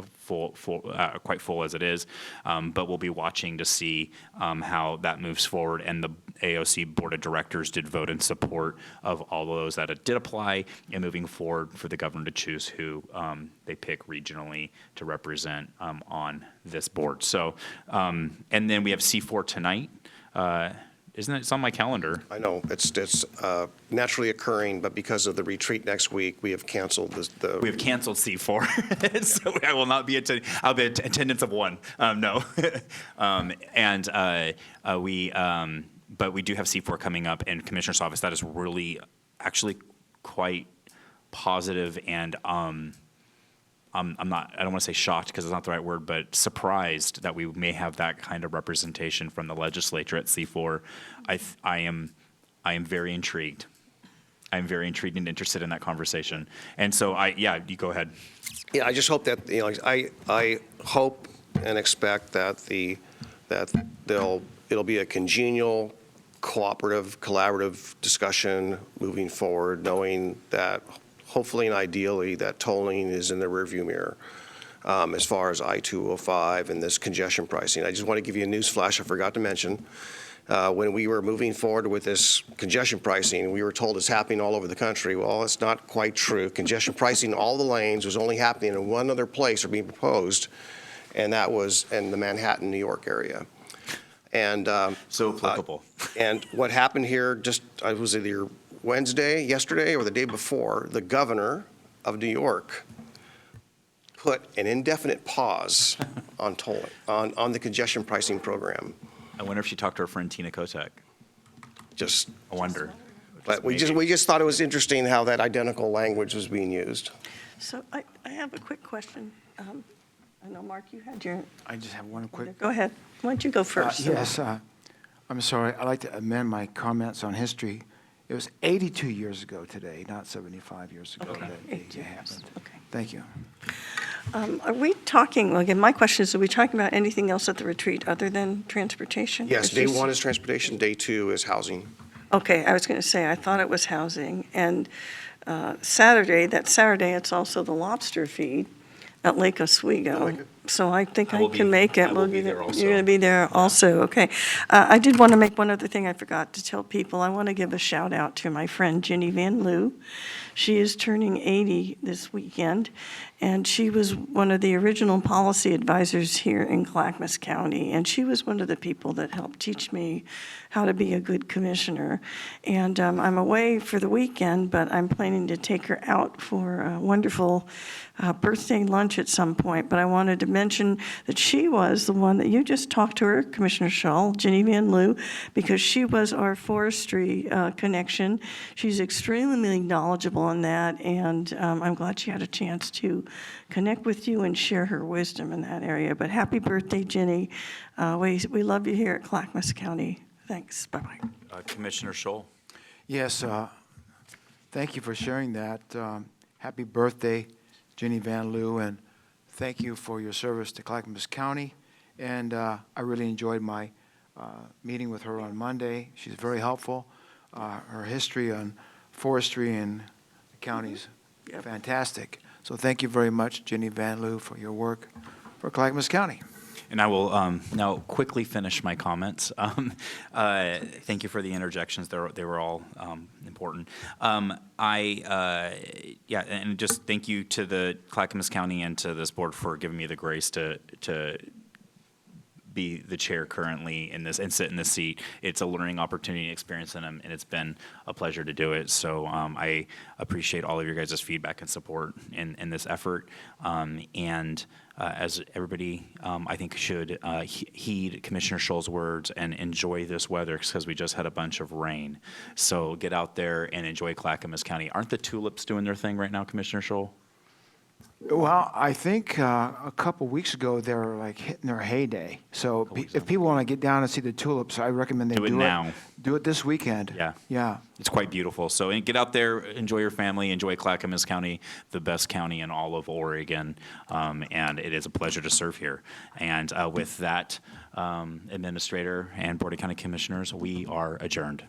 quite full as it is. But we'll be watching to see how that moves forward. And the AOC Board of Directors did vote in support of all of those that did apply, and moving forward for the governor to choose who they pick regionally to represent on this board. So, and then we have C4 tonight. Isn't it? It's on my calendar. I know, it's naturally occurring, but because of the retreat next week, we have canceled We have canceled C4, so I will not be attending. I'll be attendance of one. No, but we do have C4 coming up in Commissioner's office. That is really, actually, quite positive, and I don't want to say shocked because it's not the right word, but surprised that we may have that kind of representation from the legislature at C4. I am very intrigued. I'm very intrigued and interested in that conversation. And so you go ahead. Yeah, I just hope that, I hope and expect that it'll be a congenial, cooperative, collaborative discussion moving forward, knowing that hopefully and ideally that tolling is in the rearview mirror as far as I-205 and this congestion pricing. I just want to give you a news flash I forgot to mention. When we were moving forward with this congestion pricing, we were told it's happening all over the country. Well, it's not quite true. Congestion pricing, all the lanes, was only happening in one other place or being proposed, and that was in the Manhattan, New York area. And So applicable. and what happened here it was either yesterday or the day before, the governor of New York put an indefinite pause on tolling, on the congestion pricing program. I wonder if she talked to her friend Tina Kotek. Just, I wonder. but we maybe. just thought it was interesting how that identical language was being used. So I have a quick question. I know, Mark, you had your, I just have one quick. go ahead. Why don't you go first? Yes, I'm sorry. I'd like to amend my comments on history. It was 82 years ago today, not 75 years ago Okay. that 82 it years. happened. Okay. Thank you. Are we talking, again, my question is, are we talking about anything else at the retreat other than transportation? Yes, Or day just- one is transportation, day two is housing. Okay, I was going to say, I thought it was housing. And Saturday, it's also the lobster feed at Lake Oswego. So I think I I will can be- make it. I will be there also. You're going to be there also, okay. I did want to make one other thing I forgot to tell people. I want to give a shout out to my friend Jenny Van Loo. She is turning 80 this weekend, and she was one of the original policy advisors here in Clackamas County, and she was one of the people that helped teach me how to be a good commissioner. And I'm away for the weekend, but I'm planning to take her out for a wonderful birthday lunch at some point. But I wanted to mention that she was the one that you just talked to her, Commissioner Shull, Jenny Van Loo, because she was our forestry connection. She's extremely knowledgeable on that, and I'm glad she had a chance to connect with you and share her wisdom in that area. But happy birthday, Jenny. We love you here at Clackamas County. Thanks. Bye-bye. Commissioner Scholl. Yes, thank you for sharing that. Happy birthday, Jenny Van Loo, and thank you for your service to Clackamas County. And I really enjoyed my meeting with her on Monday. She's very helpful. Her history on forestry and the county's fantastic. So thank you very much, Jenny Van Loo, for your work for Clackamas County. And I will now quickly finish my comments. Thank you for the interjections. They were all important. And just thank you to the Clackamas County and to this board for giving me the grace to be the chair currently in this and sit in this seat. It's a learning opportunity and experience, and it's been a pleasure to do it. So I appreciate all of your guys' feedback and support in this effort. As everybody, I think, should heed Commissioner Shull's words and enjoy this weather, because we just had a bunch of rain. So get out there and enjoy Clackamas County. Aren't the tulips doing their thing right now, Commissioner Shull? Well, I think a couple weeks ago they were like hitting their heyday. So if people want to get down and see the tulips, I recommend they Do it now. Do it this weekend. Yeah. Yeah. It's quite beautiful. So get out there, enjoy your family, enjoy Clackamas County, the best county in all of Oregon. And it is a pleasure to serve here. And with that, Administrator and Board of County Commissioners, we are adjourned.